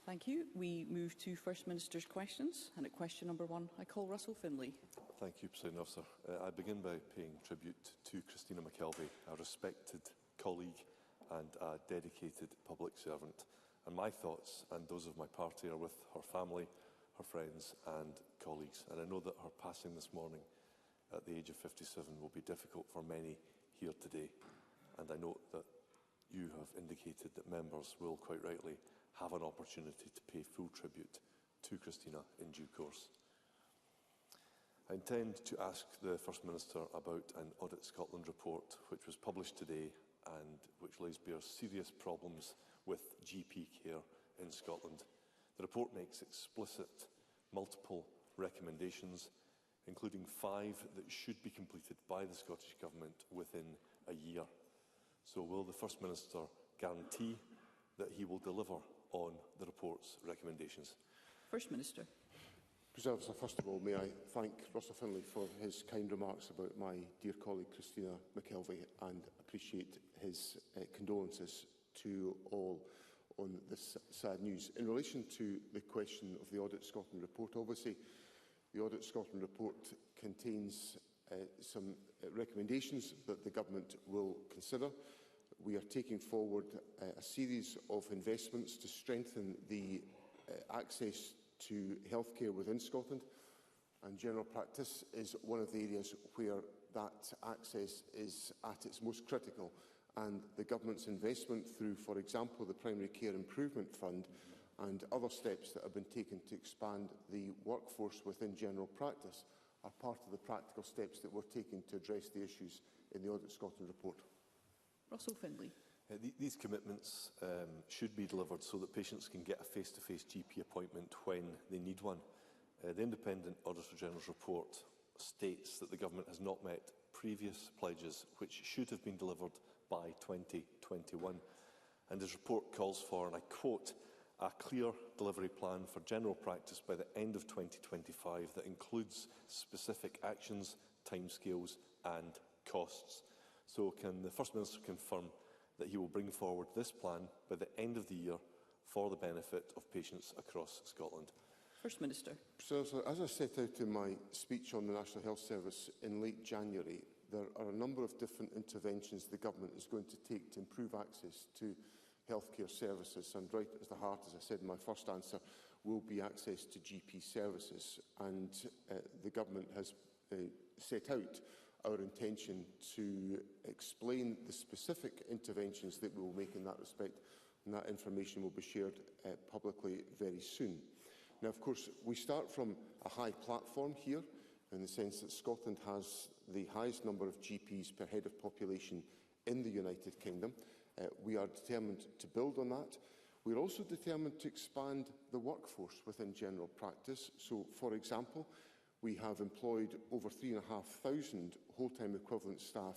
Thank you. We move to First Minister's questions, and at question number 1, I call Russell Finlay. Thank you, President Officer. I begin by paying tribute to Christina McKelvie, a respected colleague and a dedicated public servant. And my thoughts and those of my party are with her family, her friends and colleagues. And I know that her passing this morning at the age of 57 will be difficult for many here today. And I note that you have indicated that members will, quite rightly, have an opportunity to pay full tribute to Christina in due course. I intend to ask the First Minister about an Audit Scotland report which was published today and which lays bare serious problems with GP care in Scotland. The report makes explicit multiple recommendations, including 5 that should be completed by the Scottish Government within a year. So will the First Minister guarantee that he will deliver on the report's recommendations? First Minister. President Officer, first of all, may I thank Russell Finlay for his kind remarks about my dear colleague Christina McKelvie and appreciate his condolences to all on this sad news. In relation to the question of the Audit Scotland report, obviously the Audit Scotland report contains some recommendations that the Government will consider. We are taking forward a series of investments to strengthen the access to healthcare within Scotland, and general practice is one of the areas where that access is at its most critical, and the Government's investment through, for example, the Primary Care Improvement Fund and other steps that have been taken to expand the workforce within general practice are part of the practical steps that we're taking to address the issues in the Audit Scotland report. Russell Finlay. These commitments should be delivered so that patients can get a face-to-face GP appointment when they need one. The Independent Auditor General's report states that the Government has not met previous pledges which should have been delivered by 2021. And his report calls for, and I quote, a clear delivery plan for general practice by the end of 2025 that includes specific actions, timescales and costs. So can the First Minister confirm that he will bring forward this plan by the end of the year for the benefit of patients across Scotland? First Minister. So, as I set out in my speech on the National Health Service in late January, there are a number of different interventions the Government is going to take to improve access to healthcare services. And right at the heart, as I said in my first answer, will be access to GP services. And the Government has set out our intention to explain the specific interventions that we will make in that respect, and that information will be shared publicly very soon. Now, of course, we start from a high platform here, in the sense that Scotland has the highest number of GPs per head of population in the United Kingdom. We are determined to build on that. We are also determined to expand the workforce within general practice. So, for example, we have employed over 3,500 whole-time equivalent staff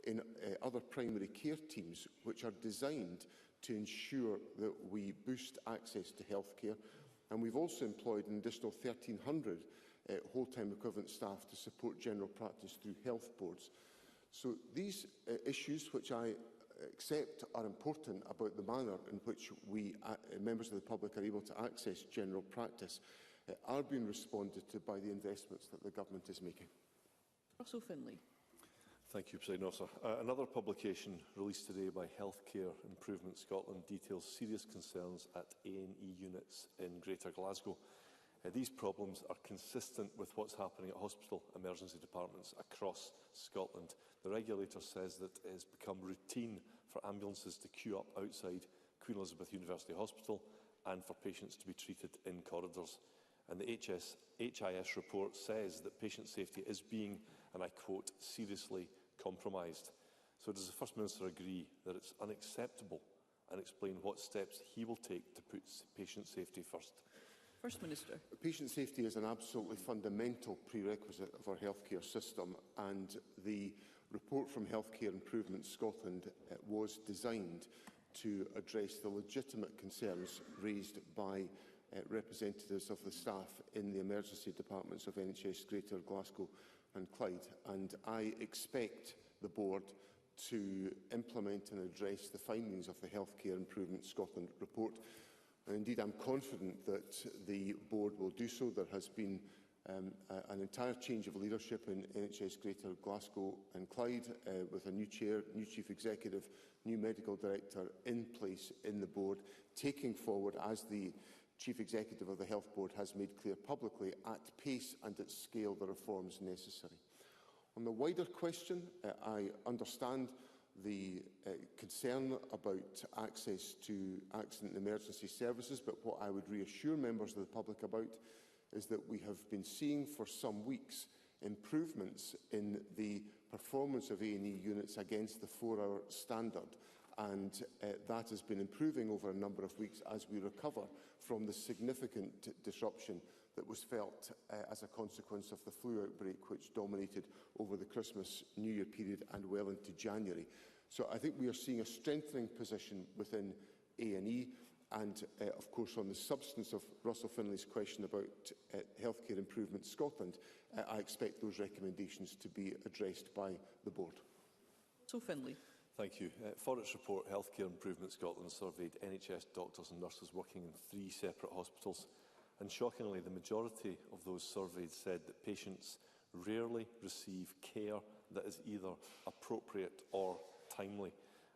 in other primary care teams, which are designed to ensure that we boost access to healthcare. And we've also employed an additional 1,300 whole-time equivalent staff to support general practice through health boards. So these issues, which I accept are important about the manner in which we, members of the public, are able to access general practice, are being responded to by the investments that the Government is making. Russell Finlay. Thank you, President Officer. Another publication released today by Healthcare Improvement Scotland details serious concerns at A&E units in Greater Glasgow. These problems are consistent with what's happening at hospital emergency departments across Scotland. The regulator says that it has become routine for ambulances to queue up outside Queen Elizabeth University Hospital and for patients to be treated in corridors. And the HIS report says that patient safety is being, and I quote, seriously compromised. So does the First Minister agree that it's unacceptable, and explain what steps he will take to put patient safety first? First Minister. Patient safety is an absolutely fundamental prerequisite of our healthcare system, and the report from Healthcare Improvement Scotland was designed to address the legitimate concerns raised by representatives of the staff in the emergency departments of NHS Greater Glasgow and Clyde, and I expect the board to implement and address the findings of the Healthcare Improvement Scotland report. And indeed, I'm confident that the board will do so. There has been an entire change of leadership in NHS Greater Glasgow and Clyde, with a new chair, new chief executive, new medical director in place in the board, taking forward, as the chief executive of the Health Board has made clear publicly, at pace and at scale, the reforms necessary. On the wider question, I understand the concern about access to accident and emergency services, but what I would reassure members of the public about is that we have been seeing for some weeks improvements in the performance of A&E units against the 4-hour standard, and that has been improving over a number of weeks as we recover from the significant disruption that was felt as a consequence of the flu outbreak which dominated over the Christmas-New Year period and well into January. So I think we are seeing a strengthening position within A&E, and of course on the substance of Russell Finlay's question about healthcare improvement Scotland, I expect those recommendations to be addressed by the board. So Finlay. Thank you. For its report, Healthcare Improvement Scotland surveyed NHS doctors and nurses working in 3 separate hospitals, and shockingly the majority of those surveyed said that patients rarely receive care that is either appropriate or timely.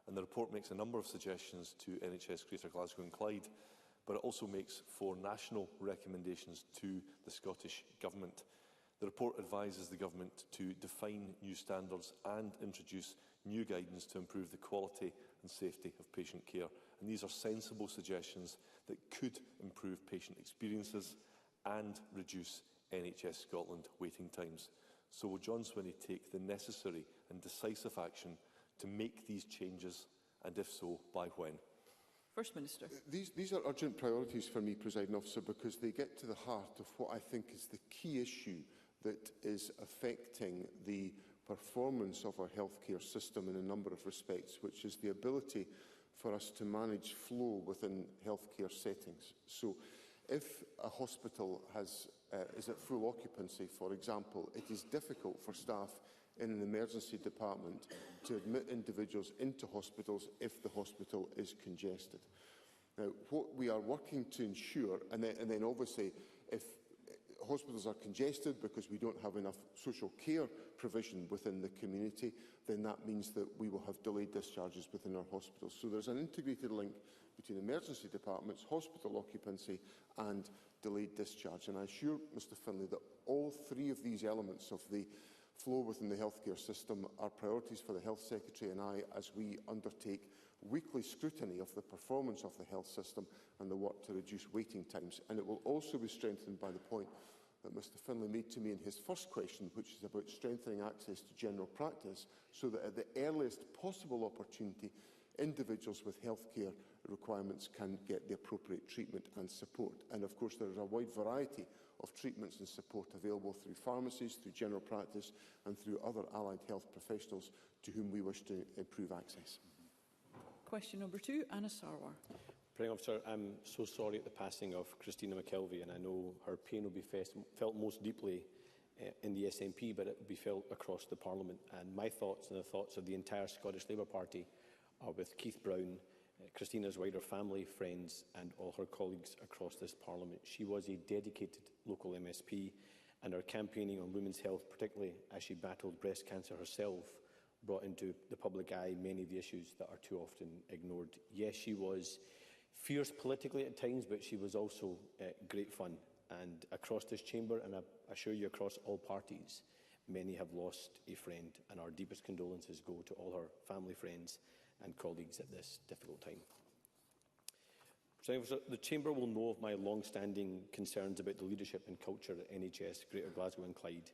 And the report makes a number of suggestions to NHS Greater Glasgow and Clyde, but it also makes 4 national recommendations to the Scottish Government. The report advises the Government to define new standards and introduce new guidance to improve the quality and safety of patient care. And these are sensible suggestions that could improve patient experiences and reduce NHS Scotland waiting times. So will John Swinney take the necessary and decisive action to make these changes, and if so, by when? First Minister. These are urgent priorities for me, Presiding Officer, because they get to the heart of what I think is the key issue that is affecting the performance of our healthcare system in a number of respects, which is the ability for us to manage flow within healthcare settings. So if a hospital is at full occupancy, for example, it is difficult for staff in an emergency department to admit individuals into hospitals if the hospital is congested. Now, what we are working to ensure, and then obviously if hospitals are congested because we don't have enough social care provision within the community, then that means that we will have delayed discharges within our hospitals. So there's an integrated link between emergency departments, hospital occupancy and delayed discharge. And I assure Mr Finlay that all 3 of these elements of the flow within the healthcare system are priorities for the Health Secretary and I as we undertake weekly scrutiny of the performance of the health system and the work to reduce waiting times. And it will also be strengthened by the point that Mr Finlay made to me in his first question, which is about strengthening access to general practice, so that at the earliest possible opportunity, individuals with healthcare requirements can get the appropriate treatment and support. And of course there is a wide variety of treatments and support available through pharmacies, through general practice and through other allied health professionals to whom we wish to improve access. Question number 2, Anna Sarwar. Presiding Officer, I'm so sorry at the passing of Christina McKelvie, and I know her pain will be felt most deeply in the SNP, but it will be felt across the Parliament. And my thoughts and the thoughts of the entire Scottish Labour Party are with Keith Brown, Christina's wider family, friends and all her colleagues across this Parliament. She was a dedicated local MSP, and her campaigning on women's health, particularly as she battled breast cancer herself, brought into the public eye many of the issues that are too often ignored. Yes, she was fierce politically at times, but she was also great fun. And across this chamber, and I assure you across all parties, many have lost a friend, and our deepest condolences go to all her family, friends and colleagues at this difficult time. The Chamber will know of my long-standing concerns about the leadership and culture at NHS Greater Glasgow and Clyde,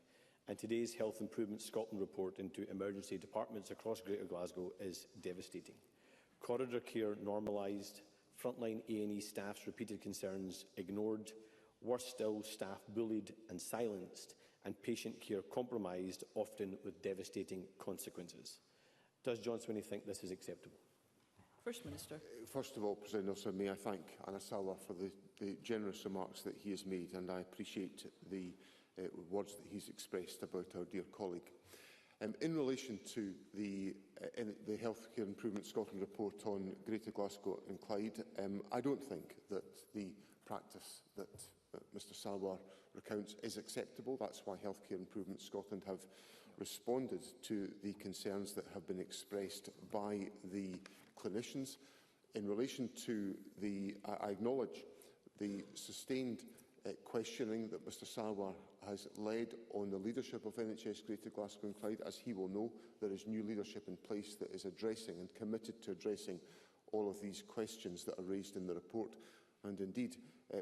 and today's Health Improvement Scotland report into emergency departments across Greater Glasgow is devastating. Corridor care normalised, frontline A&E staff's repeated concerns ignored, worse still, staff bullied and silenced, and patient care compromised, often with devastating consequences. Does John Swinney think this is acceptable? First Minister. First of all, President Officer, may I thank Anna Sarwar for the generous remarks that he has made, and I appreciate the words that he's expressed about our dear colleague. In relation to the Healthcare Improvement Scotland report on Greater Glasgow and Clyde, I don't think that the practice that Mr Salwar recounts is acceptable. That's why Healthcare Improvement Scotland have responded to the concerns that have been expressed by the clinicians. In relation to I acknowledge the sustained questioning that Mr Salwar has led on the leadership of NHS Greater Glasgow and Clyde. As he will know, there is new leadership in place that is addressing and committed to addressing all of these questions that are raised in the report. And indeed,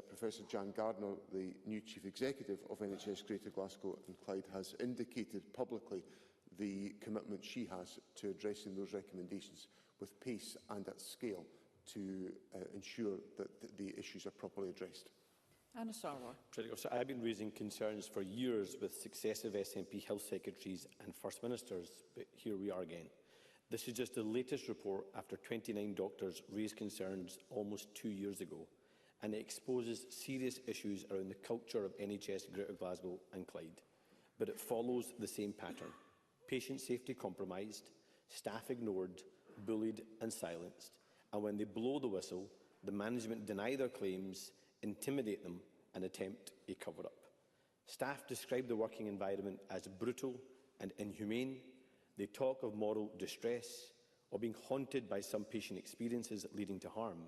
Professor Jan Gardner, the new Chief Executive of NHS Greater Glasgow and Clyde, has indicated publicly the commitment she has to addressing those recommendations with pace and at scale to ensure that the issues are properly addressed. Anna Sarwar. So I've been raising concerns for years with successive SNP Health Secretaries and First Ministers, but here we are again. This is just the latest report after 29 doctors raised concerns almost 2 years ago, and it exposes serious issues around the culture of NHS Greater Glasgow and Clyde. But it follows the same pattern. Patient safety compromised, staff ignored, bullied and silenced, and when they blow the whistle, the management deny their claims, intimidate them and attempt a cover-up. Staff describe the working environment as brutal and inhumane. They talk of moral distress or being haunted by some patient experiences leading to harm,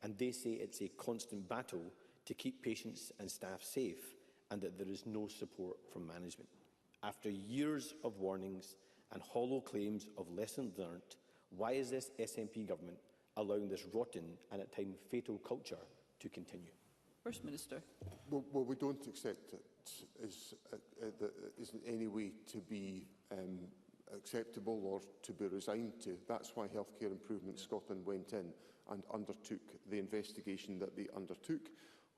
and they say it's a constant battle to keep patients and staff safe and that there is no support from management. After years of warnings and hollow claims of lessons learnt, why is this SNP government allowing this rotten and at times fatal culture to continue? First Minister. Well, we don't accept it is in any way to be acceptable or to be resigned to. That's why Healthcare Improvement Scotland went in and undertook the investigation that they undertook,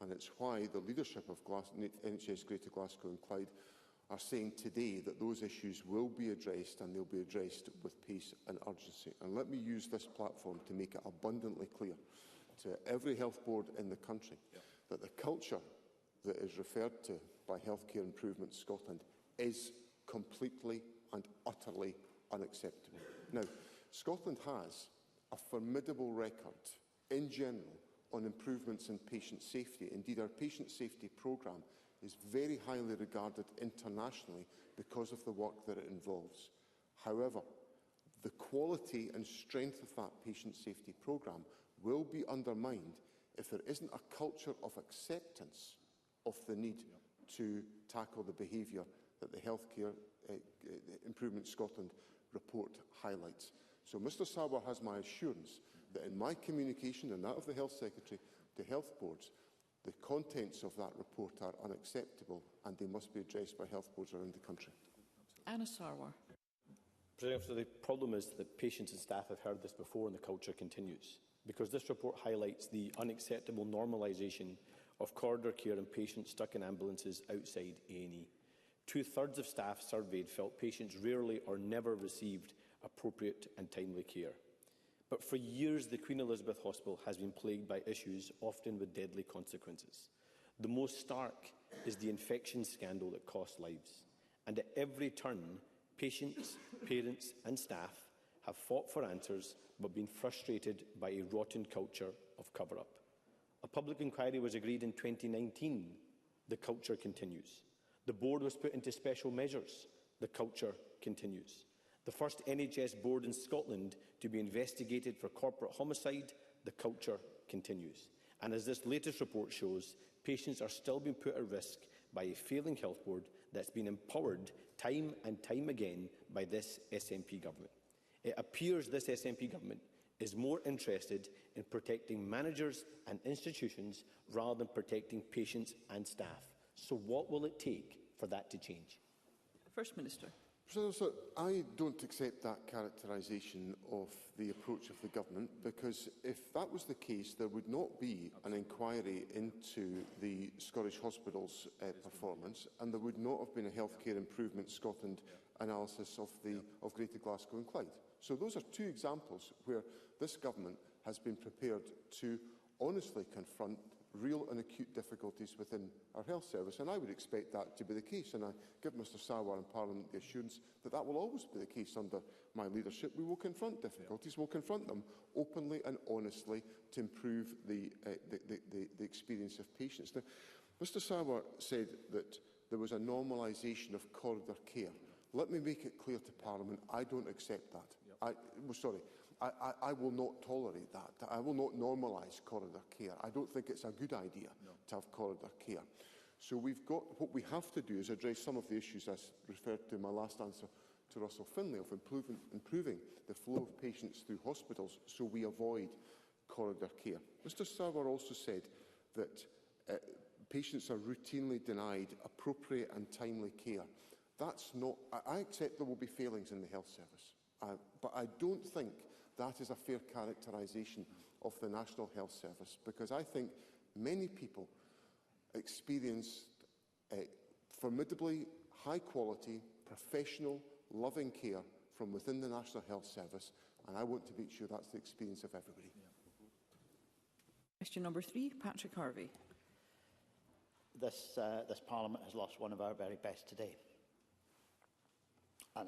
and it's why the leadership of NHS Greater Glasgow and Clyde are saying today that those issues will be addressed, and they'll be addressed with pace and urgency. And let me use this platform to make it abundantly clear to every health board in the country that the culture that is referred to by Healthcare Improvement Scotland is completely and utterly unacceptable. Now, Scotland has a formidable record in general on improvements in patient safety. Indeed, our patient safety programme is very highly regarded internationally because of the work that it involves. However, the quality and strength of that patient safety programme will be undermined if there isn't a culture of acceptance of the need to tackle the behaviour that the Healthcare Improvement Scotland report highlights. So Mr Salwar has my assurance that in my communication and that of the Health Secretary to health boards, the contents of that report are unacceptable and they must be addressed by health boards around the country. Anna Sarwar. So the problem is that patients and staff have heard this before and the culture continues, because this report highlights the unacceptable normalisation of corridor care and patients stuck in ambulances outside A&E. 2/3 of staff surveyed felt patients rarely or never received appropriate and timely care. But for years, the Queen Elizabeth Hospital has been plagued by issues, often with deadly consequences. The most stark is the infection scandal that cost lives. And at every turn, patients, parents and staff have fought for answers but been frustrated by a rotten culture of cover-up. A public inquiry was agreed in 2019. The culture continues. The board was put into special measures. The culture continues. The first NHS board in Scotland to be investigated for corporate homicide, the culture continues. And as this latest report shows, patients are still being put at risk by a failing health board that's been empowered time and time again by this SNP government. It appears this SNP government is more interested in protecting managers and institutions rather than protecting patients and staff. So what will it take for that to change? First Minister. So I don't accept that characterisation of the approach of the government, because if that was the case, there would not be an inquiry into the Scottish Hospital's performance, and there would not have been a Healthcare Improvement Scotland analysis of Greater Glasgow and Clyde. So those are two examples where this government has been prepared to honestly confront real and acute difficulties within our health service, and I would expect that to be the case, and I give Mr Sarwar and Parliament the assurance that that will always be the case under my leadership. We will confront difficulties, we'll confront them openly and honestly to improve the experience of patients. Now, Mr Sarwar said that there was a normalisation of corridor care. Let me make it clear to Parliament, I don't accept that. I will not tolerate that. I will not normalise corridor care. I don't think it's a good idea to have corridor care. So what we have to do is address some of the issues I referred to in my last answer to Russell Finlay of improving the flow of patients through hospitals so we avoid corridor care. Mr Sarwar also said that patients are routinely denied appropriate and timely care. That's not. I accept there will be failings in the health service, but I don't think that is a fair characterisation of the National Health Service, because I think many people experience formidably high quality, professional, loving care from within the National Health Service, and I want to make sure that's the experience of everybody. Question number 3, Patrick Harvey. This Parliament has lost one of our very best today. And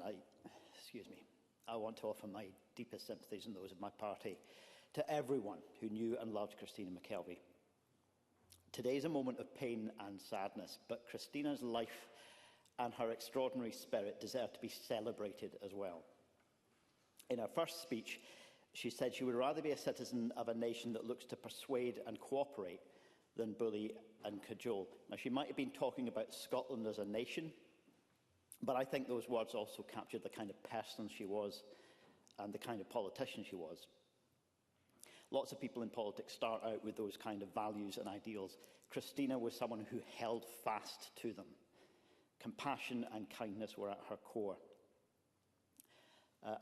I want to offer my deepest sympathies and those of my party to everyone who knew and loved Christina McKelvie. Today is a moment of pain and sadness, but Christina's life and her extraordinary spirit deserve to be celebrated as well. In her first speech, she said she would rather be a citizen of a nation that looks to persuade and cooperate than bully and cajole. Now, she might have been talking about Scotland as a nation, but I think those words also captured the kind of person she was and the kind of politician she was. Lots of people in politics start out with those kind of values and ideals. Christina was someone who held fast to them. Compassion and kindness were at her core.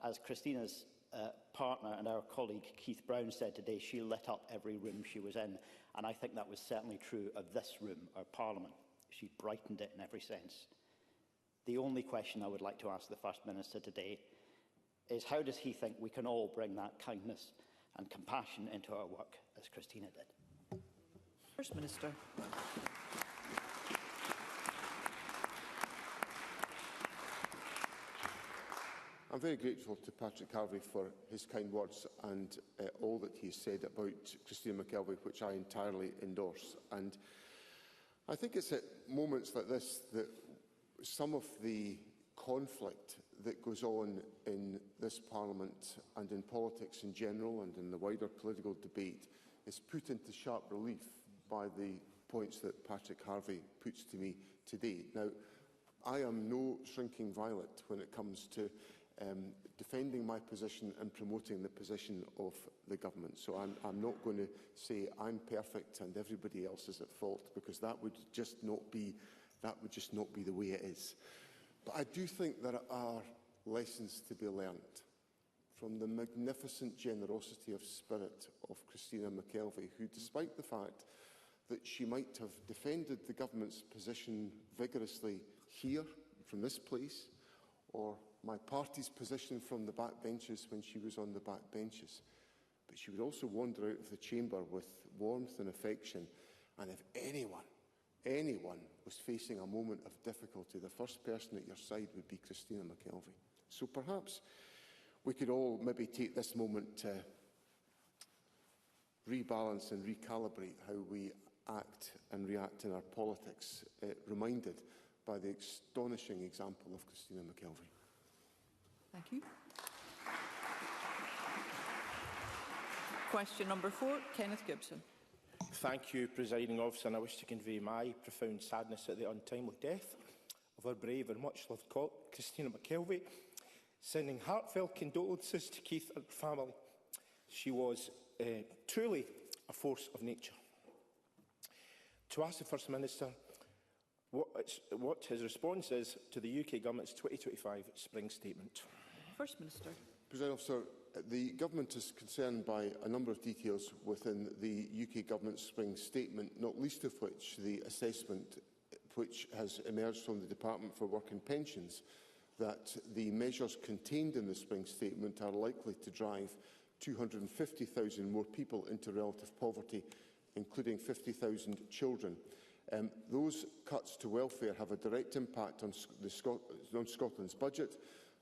As Christina's partner and our colleague Keith Brown said today, she lit up every room she was in. And I think that was certainly true of this room, our Parliament. She brightened it in every sense. The only question I would like to ask the First Minister today is, how does he think we can all bring that kindness and compassion into our work as Christina did? First Minister. I'm very grateful to Patrick Harvey for his kind words and all that he said about Christina McKelvie, which I entirely endorse. And I think it's at moments like this that some of the conflict that goes on in this Parliament and in politics in general and in the wider political debate is put into sharp relief by the points that Patrick Harvey puts to me today. Now, I am no shrinking violet when it comes to defending my position and promoting the position of the government. So I'm not going to say I'm perfect and everybody else is at fault, because that would just not be the way it is. But I do think there are lessons to be learnt from the magnificent generosity of spirit of Christina McKelvie, who, despite the fact that she might have defended the government's position vigorously here, from this place, or my party's position from the backbenches when she was on the backbenches, but she would also wander out of the chamber with warmth and affection. And if anyone was facing a moment of difficulty, the first person at your side would be Christina McKelvie. So perhaps we could all maybe take this moment to rebalance and recalibrate how we act and react in our politics, reminded by the astonishing example of Christina McKelvie. Thank you. Question number 4, Kenneth Gibson. Thank you, Presiding Officer, and I wish to convey my profound sadness at the untimely death of our brave and much-loved Christina McKelvie, sending heartfelt condolences to Keith and her family. She was truly a force of nature. To ask the First Minister what his response is to the UK Government's 2025 Spring Statement. First Minister. President Officer, the Government is concerned by a number of details within the UK Government's Spring Statement, not least of which the assessment which has emerged from the Department for Work and Pensions, that the measures contained in the Spring Statement are likely to drive 250,000 more people into relative poverty including 50,000 children. Those cuts to welfare have a direct impact on Scotland's budget.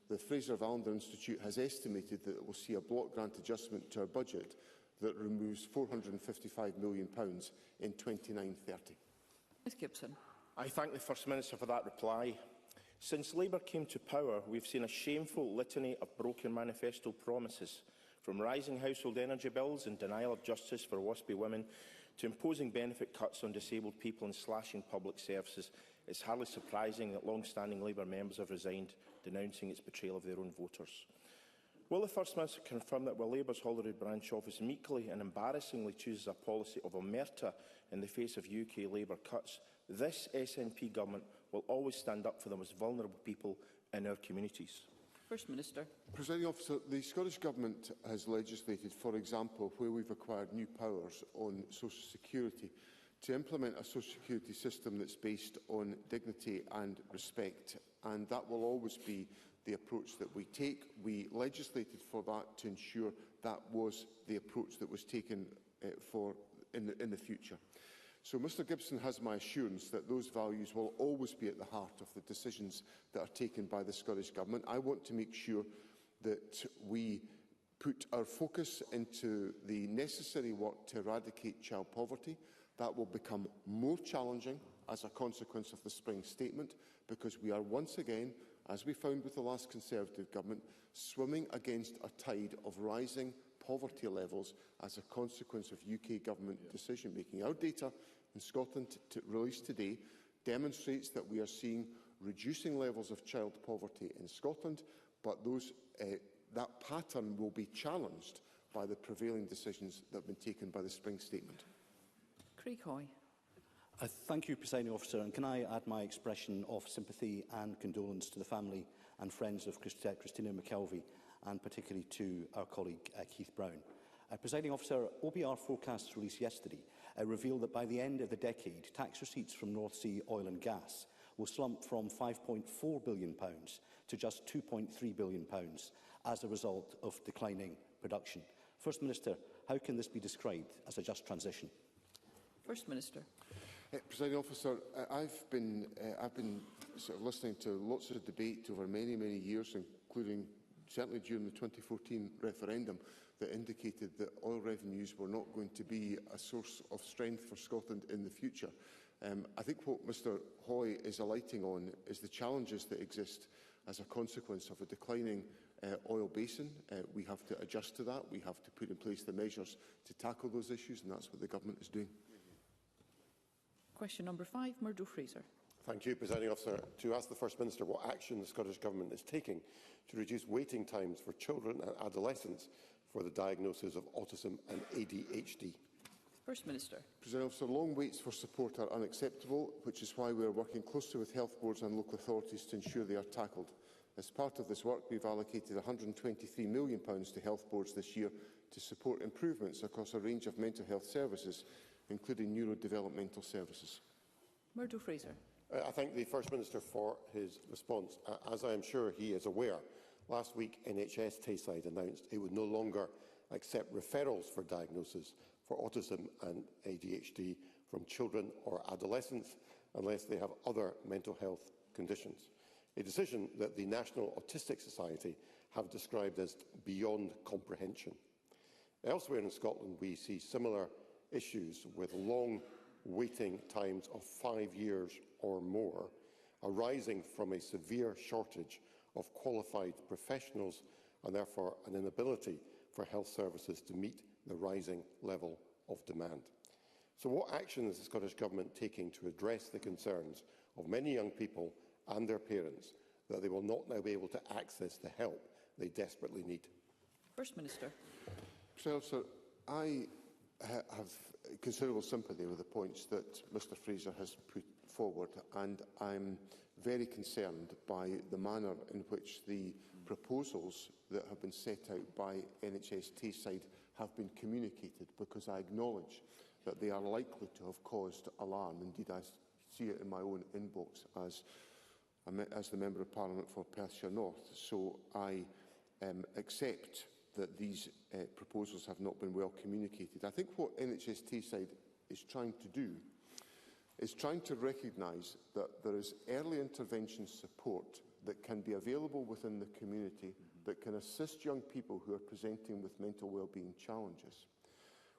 The Fraser-Vallender Institute has estimated that it will see a block grant adjustment to our budget that removes £455 million in 29-30. Ms Gibson. I thank the First Minister for that reply. Since Labour came to power, we've seen a shameful litany of broken manifesto promises, from rising household energy bills and denial of justice for WASPy women to imposing benefit cuts on disabled people and slashing public services. It's hardly surprising that long-standing Labour members have resigned, denouncing its betrayal of their own voters. Will the First Minister confirm that while Labour's Holyrood branch office meekly and embarrassingly chooses a policy of omerta in the face of UK Labour cuts, this SNP government will always stand up for the most vulnerable people in our communities? First Minister. Presiding Officer, the Scottish Government has legislated, for example, where we've acquired new powers on social security, to implement a social security system that's based on dignity and respect, and that will always be the approach that we take. We legislated for that to ensure that was the approach that was taken in the future. So Mr Gibson has my assurance that those values will always be at the heart of the decisions that are taken by the Scottish Government. I want to make sure that we put our focus into the necessary work to eradicate child poverty. That will become more challenging as a consequence of the Spring Statement, because we are once again, as we found with the last Conservative Government, swimming against a tide of rising poverty levels as a consequence of UK Government decision-making. Our data in Scotland released today demonstrates that we are seeing reducing levels of child poverty in Scotland, but that pattern will be challenged by the prevailing decisions that have been taken by the Spring Statement. Creek Hoy. Thank you, Presiding Officer, and can I add my expression of sympathy and condolence to the family and friends of Christina McKelvie, and particularly to our colleague Keith Brown. Presiding Officer, OBR forecasts released yesterday reveal that by the end of the decade, tax receipts from North Sea oil and gas will slump from £5.4 billion to just £2.3 billion as a result of declining production. First Minister, how can this be described as a just transition? First Minister. Presiding Officer, I've been sort of listening to lots of debate over many years, including certainly during the 2014 referendum, that indicated that oil revenues were not going to be a source of strength for Scotland in the future. I think what Mr Hoy is alighting on is the challenges that exist as a consequence of a declining oil basin. We have to adjust to that. We have to put in place the measures to tackle those issues, and that's what the Government is doing. Question number 5, Murdo Fraser. Thank you, Presiding Officer. To ask the First Minister what action the Scottish Government is taking to reduce waiting times for children and adolescents for the diagnosis of autism and ADHD. First Minister. Presiding Officer, long waits for support are unacceptable, which is why we are working closely with health boards and local authorities to ensure they are tackled. As part of this work, we have allocated £123 million to health boards this year to support improvements across a range of mental health services, including neurodevelopmental services. Murdo Fraser. I thank the First Minister for his response. As I am sure he is aware, last week NHS Tayside announced it would no longer accept referrals for diagnosis for autism and ADHD from children or adolescents unless they have other mental health conditions, a decision that the National Autistic Society have described as beyond comprehension. Elsewhere in Scotland, we see similar issues with long waiting times of 5 years or more, arising from a severe shortage of qualified professionals and therefore an inability for health services to meet the rising level of demand. So what action is the Scottish Government taking to address the concerns of many young people and their parents that they will not now be able to access the help they desperately need? First Minister. Sir, I have considerable sympathy with the points that Mr Fraser has put forward, and I'm very concerned by the manner in which the proposals that have been set out by NHS Tayside have been communicated, because I acknowledge that they are likely to have caused alarm. Indeed, I see it in my own inbox as the Member of Parliament for Perthshire North. So I accept that these proposals have not been well communicated. I think what NHS Tayside is trying to do is trying to recognise that there is early intervention support that can be available within the community that can assist young people who are presenting with mental wellbeing challenges,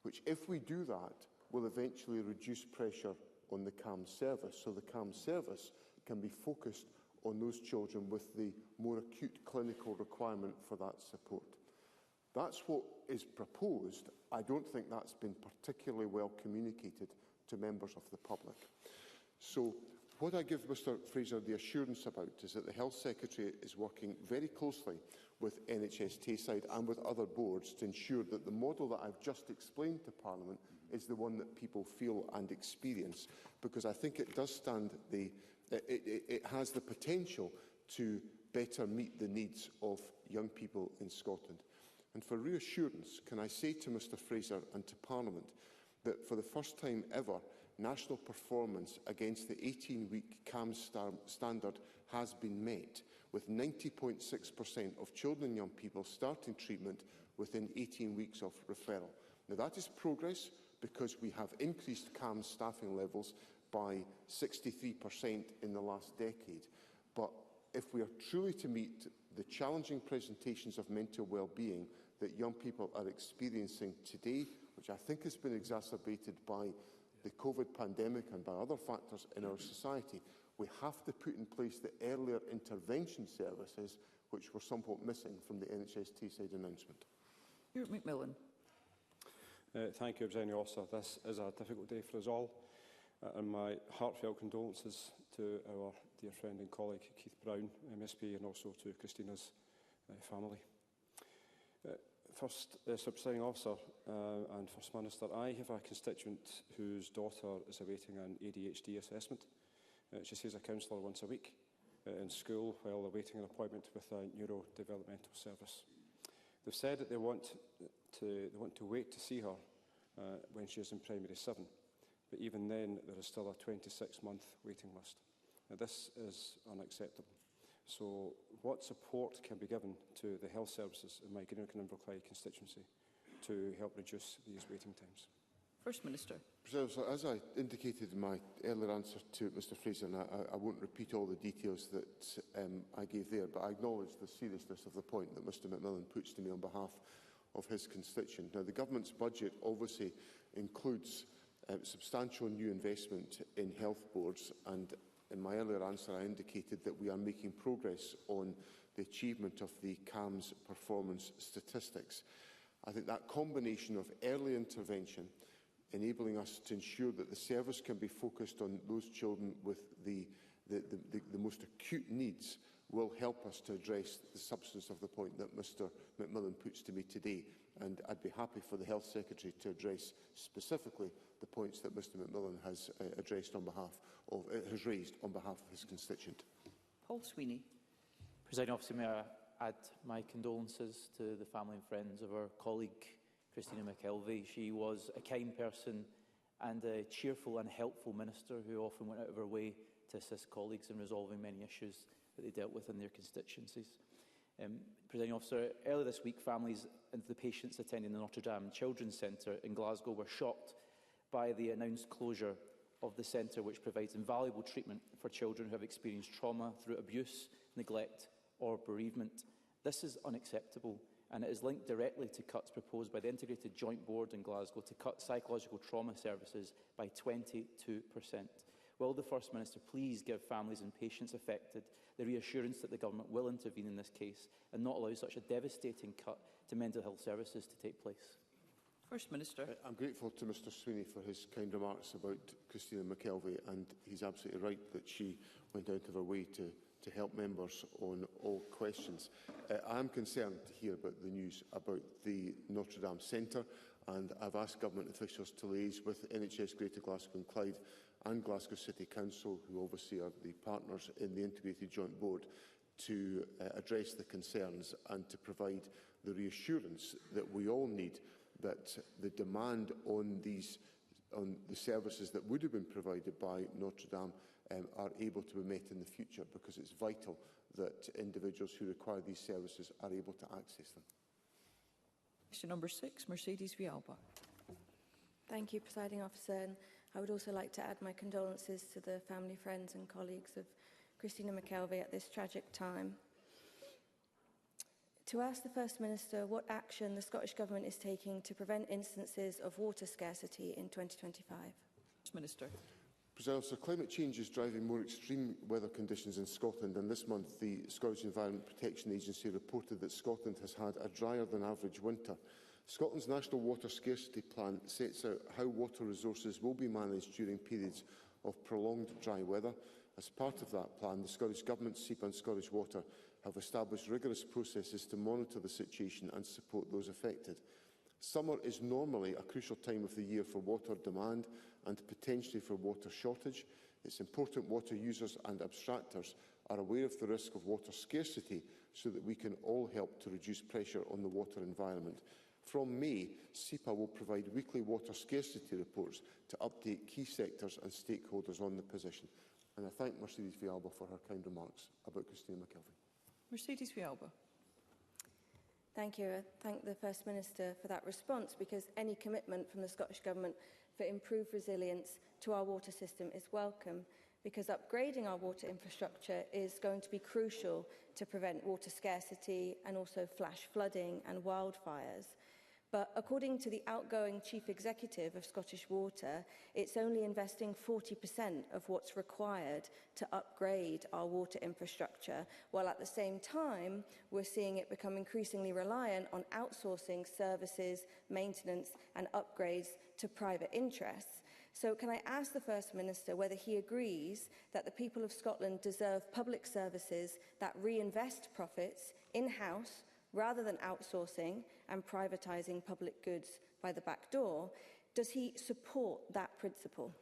which, if we do that, will eventually reduce pressure on the CAMS service, so the CAMS service can be focused on those children with the more acute clinical requirement for that support. That's what is proposed. I don't think that's been particularly well communicated to members of the public. So what I give Mr Fraser the assurance about is that the Health Secretary is working very closely with NHS Tayside and with other boards to ensure that the model that I've just explained to Parliament is the one that people feel and experience, because I think it does stand it has the potential to better meet the needs of young people in Scotland. And for reassurance, can I say to Mr Fraser and to Parliament that for the first time ever, national performance against the 18-week CAMS standard has been met, with 90.6% of children and young people starting treatment within 18 weeks of referral. Now, that is progress because we have increased CAMS staffing levels by 63% in the last decade. But if we are truly to meet the challenging presentations of mental well-being that young people are experiencing today, which I think has been exacerbated by the COVID pandemic and by other factors in our society, we have to put in place the earlier intervention services which were somewhat missing from the NHS Tayside announcement. Stuart McMillan. Thank you, Presiding Officer. This is a difficult day for us all, and my heartfelt condolences to our dear friend and colleague Keith Brown, MSP, and also to Christina's family. First, Presiding Officer and First Minister, I have a constituent whose daughter is awaiting an ADHD assessment. She sees a counsellor once a week in school while awaiting an appointment with a neurodevelopmental service. They've said that they want to wait to see her when she is in primary 7, but even then there is still a 26-month waiting list. Now, this is unacceptable. So what support can be given to the health services in my Greenock and Inverclyde constituency to help reduce these waiting times? First Minister. So, as I indicated in my earlier answer to Mr Fraser, and I won't repeat all the details that I gave there, but I acknowledge the seriousness of the point that Mr McMillan puts to me on behalf of his constituent. Now, the Government's budget obviously includes substantial new investment in health boards, and in my earlier answer I indicated that we are making progress on the achievement of the CAMS performance statistics. I think that combination of early intervention, enabling us to ensure that the service can be focused on those children with the most acute needs, will help us to address the substance of the point that Mr McMillan puts to me today. And I'd be happy for the Health Secretary to address specifically the points that Mr McMillan has raised on behalf of his constituent. Paul Sweeney. Presiding Officer, may I add my condolences to the family and friends of our colleague Christina McKelvie. She was a kind person and a cheerful and helpful minister who often went out of her way to assist colleagues in resolving many issues that they dealt with in their constituencies. Presiding Officer, earlier this week, families and the patients attending the Notre Dame Children's Centre in Glasgow were shocked by the announced closure of the centre, which provides invaluable treatment for children who have experienced trauma through abuse, neglect or bereavement. This is unacceptable, and it is linked directly to cuts proposed by the Integrated Joint Board in Glasgow to cut psychological trauma services by 22%. Will the First Minister please give families and patients affected the reassurance that the Government will intervene in this case and not allow such a devastating cut to mental health services to take place? First Minister. I'm grateful to Mr Swinney for his kind remarks about Christina McKelvie, and he's absolutely right that she went out of her way to help members on all questions. I am concerned to hear about the news about the Notre Dame Centre, and I've asked Government officials to liaise with NHS Greater Glasgow and Clyde and Glasgow City Council, who obviously are the partners in the Integrated Joint Board, to address the concerns and to provide the reassurance that we all need that the demand on the services that would have been provided by Notre Dame are able to be met in the future, because it's vital that individuals who require these services are able to access them. Question number 6, Mercedes Vialba. Thank you, Presiding Officer. And I would also like to add my condolences to the family, friends and colleagues of Christina McKelvie at this tragic time. To ask the First Minister what action the Scottish Government is taking to prevent instances of water scarcity in 2025. First Minister. President Officer, climate change is driving more extreme weather conditions in Scotland, and this month the Scottish Environment Protection Agency reported that Scotland has had a drier than average winter. Scotland's National Water Scarcity Plan sets out how water resources will be managed during periods of prolonged dry weather. As part of that plan, the Scottish Government, SEPA and Scottish Water have established rigorous processes to monitor the situation and support those affected. Summer is normally a crucial time of the year for water demand and potentially for water shortage. It's important water users and abstractors are aware of the risk of water scarcity so that we can all help to reduce pressure on the water environment. From May, SEPA will provide weekly water scarcity reports to update key sectors and stakeholders on the position. And I thank Mercedes Villalba for her kind remarks about Christina McKelvie. Mercedes Villalba. Thank you. I thank the First Minister for that response, because any commitment from the Scottish Government for improved resilience to our water system is welcome, because upgrading our water infrastructure is going to be crucial to prevent water scarcity and also flash flooding and wildfires. But according to the outgoing Chief Executive of Scottish Water, it's only investing 40% of what's required to upgrade our water infrastructure, while at the same time we're seeing it become increasingly reliant on outsourcing services, maintenance and upgrades to private interests. So can I ask the First Minister whether he agrees that the people of Scotland deserve public services that reinvest profits in-house rather than outsourcing and privatising public goods by the back door? Does he support that principle?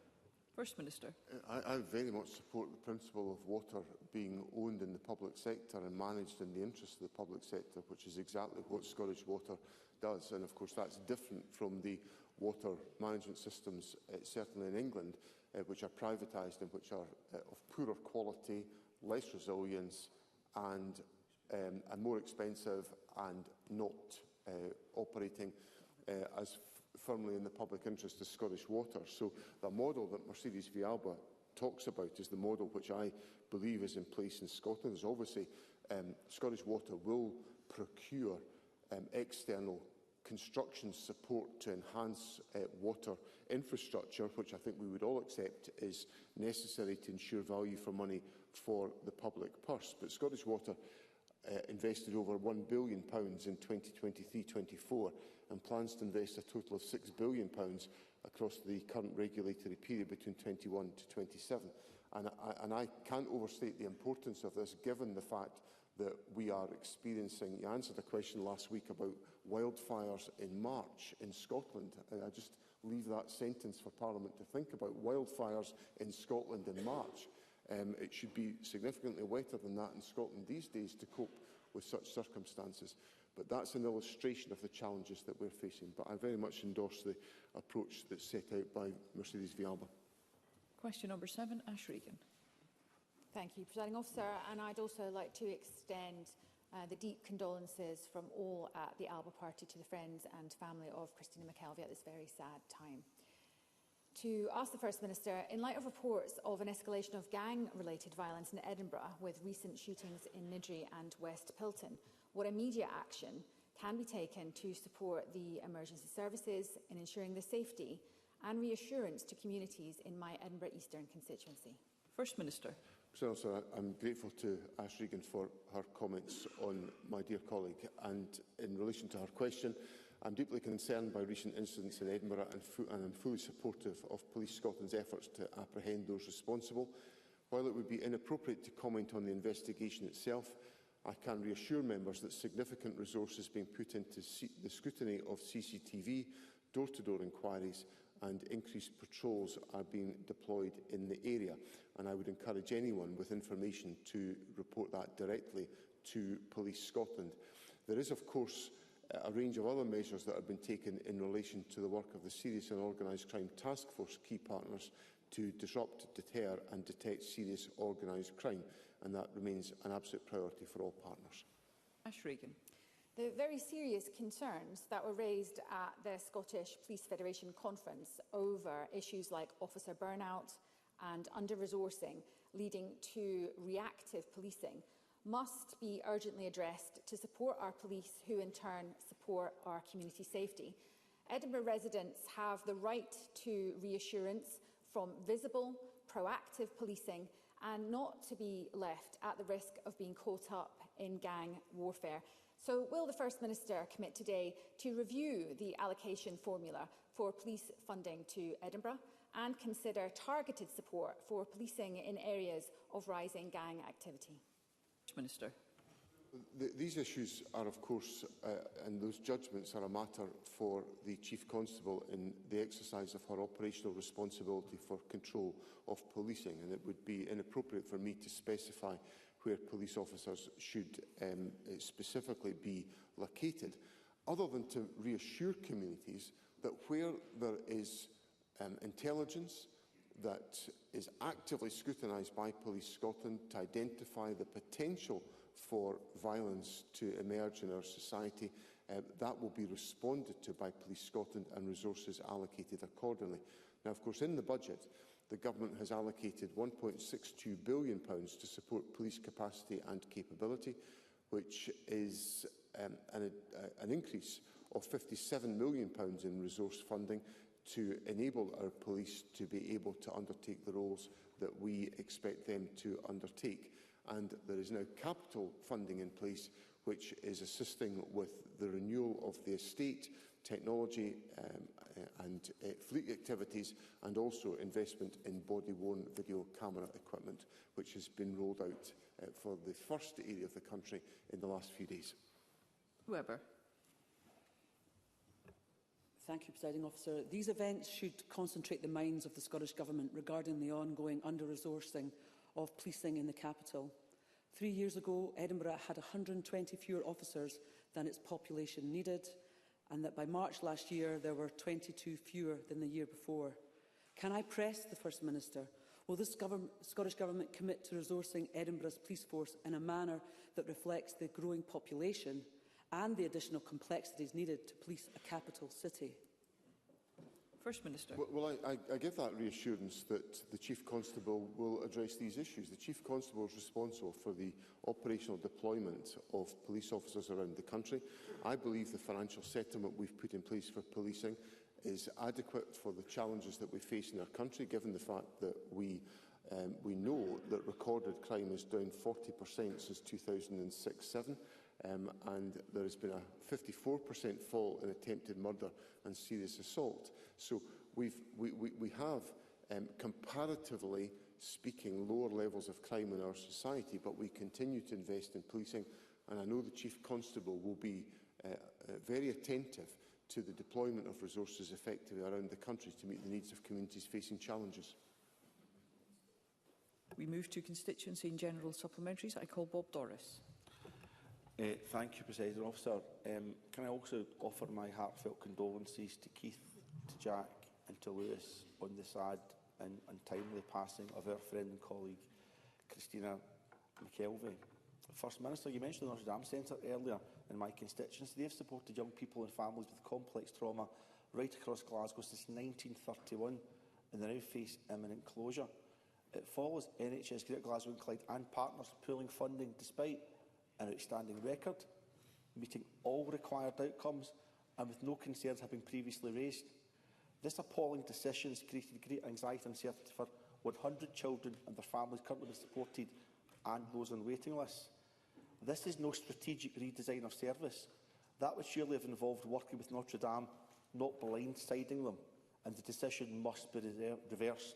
First Minister. I very much support the principle of water being owned in the public sector and managed in the interest of the public sector, which is exactly what Scottish Water does. And of course that's different from the water management systems, certainly in England, which are privatised and which are of poorer quality, less resilience and more expensive and not operating as firmly in the public interest as Scottish Water. So the model that Mercedes Villalba talks about is the model which I believe is in place in Scotland. Is obviously Scottish Water will procure external construction support to enhance water infrastructure, which I think we would all accept is necessary to ensure value for money for the public purse. But Scottish Water invested over £1 billion in 2023-24 and plans to invest a total of £6 billion across the current regulatory period between 21 to 27. And I can't overstate the importance of this, given the fact that we are experiencing, you answered a question last week about wildfires in March in Scotland. And I just leave that sentence for Parliament to think about. Wildfires in Scotland in March. It should be significantly wetter than that in Scotland these days to cope with such circumstances. But that's an illustration of the challenges that we're facing. But I very much endorse the approach that's set out by Mercedes Villalba. Question number 7, Ash Regan. Thank you, Presiding Officer. And I'd also like to extend the deep condolences from all at the Alba Party to the friends and family of Christina McKelvie at this very sad time. To ask the First Minister, in light of reports of an escalation of gang-related violence in Edinburgh with recent shootings in Niddrie and West Pilton, what immediate action can be taken to support the emergency services in ensuring the safety and reassurance to communities in my Edinburgh Eastern constituency? First Minister. So I'm grateful to Ash Regan for her comments on my dear colleague. And in relation to her question, I'm deeply concerned by recent incidents in Edinburgh and I'm fully supportive of Police Scotland's efforts to apprehend those responsible. While it would be inappropriate to comment on the investigation itself, I can reassure members that significant resources being put into the scrutiny of CCTV, door-to-door inquiries and increased patrols are being deployed in the area. And I would encourage anyone with information to report that directly to Police Scotland. There is, of course, a range of other measures that have been taken in relation to the work of the Serious and Organised Crime Task Force key partners to disrupt, deter and detect serious organised crime, and that remains an absolute priority for all partners. Ash Regan. the very serious concerns that were raised at the Scottish Police Federation conference over issues like officer burnout and under-resourcing leading to reactive policing must be urgently addressed to support our police, who in turn support our community safety. Edinburgh residents have the right to reassurance from visible, proactive policing and not to be left at the risk of being caught up in gang warfare. So will the First Minister commit today to review the allocation formula for police funding to Edinburgh and consider targeted support for policing in areas of rising gang activity? Minister. These issues are, of course, and those judgments are a matter for the Chief Constable in the exercise of her operational responsibility for control of policing, and it would be inappropriate for me to specify where police officers should specifically be located, other than to reassure communities that where there is intelligence that is actively scrutinised by Police Scotland to identify the potential for violence to emerge in our society, that will be responded to by Police Scotland and resources allocated accordingly. Now, of course, in the budget, the Government has allocated £1.62 billion to support police capacity and capability, which is an increase of £57 million in resource funding to enable our police to be able to undertake the roles that we expect them to undertake. And there is now capital funding in place which is assisting with the renewal of the estate, technology and fleet activities, and also investment in body-worn video camera equipment, which has been rolled out for the first area of the country in the last few days. Webber. Thank you, Presiding Officer. These events should concentrate the minds of the Scottish Government regarding the ongoing under-resourcing of policing in the capital. 3 years ago, Edinburgh had 120 fewer officers than its population needed, and that by March last year there were 22 fewer than the year before. Can I press the First Minister? Will the Scottish Government commit to resourcing Edinburgh's police force in a manner that reflects the growing population and the additional complexities needed to police a capital city? First Minister. Well, I give that reassurance that the Chief Constable will address these issues. The Chief Constable is responsible for the operational deployment of police officers around the country. I believe the financial settlement we've put in place for policing is adequate for the challenges that we face in our country, given the fact that we know that recorded crime is down 40% since 2006-07. And there has been a 54% fall in attempted murder and serious assault. So we have, comparatively speaking, lower levels of crime in our society, but we continue to invest in policing, and I know the Chief Constable will be very attentive to the deployment of resources effectively around the country to meet the needs of communities facing challenges. We move to constituency and general supplementaries. I call Bob Doris. Thank you, Presiding Officer. Can I also offer my heartfelt condolences to Keith, to Jack and to Lewis on the sad and untimely passing of our friend and colleague Christina McKelvie. First Minister, you mentioned the Notre Dame Centre earlier in my constituency. They have supported young people and families with complex trauma right across Glasgow since 1931, and they now face imminent closure. It follows NHS Greater Glasgow and Clyde and partners pooling funding despite an outstanding record, meeting all required outcomes and with no concerns having previously raised. This appalling decision has created great anxiety and uncertainty for 100 children and their families currently being supported and those on waiting lists. This is no strategic redesign of service. That would surely have involved working with Notre Dame, not blindsiding them, and the decision must be reversed.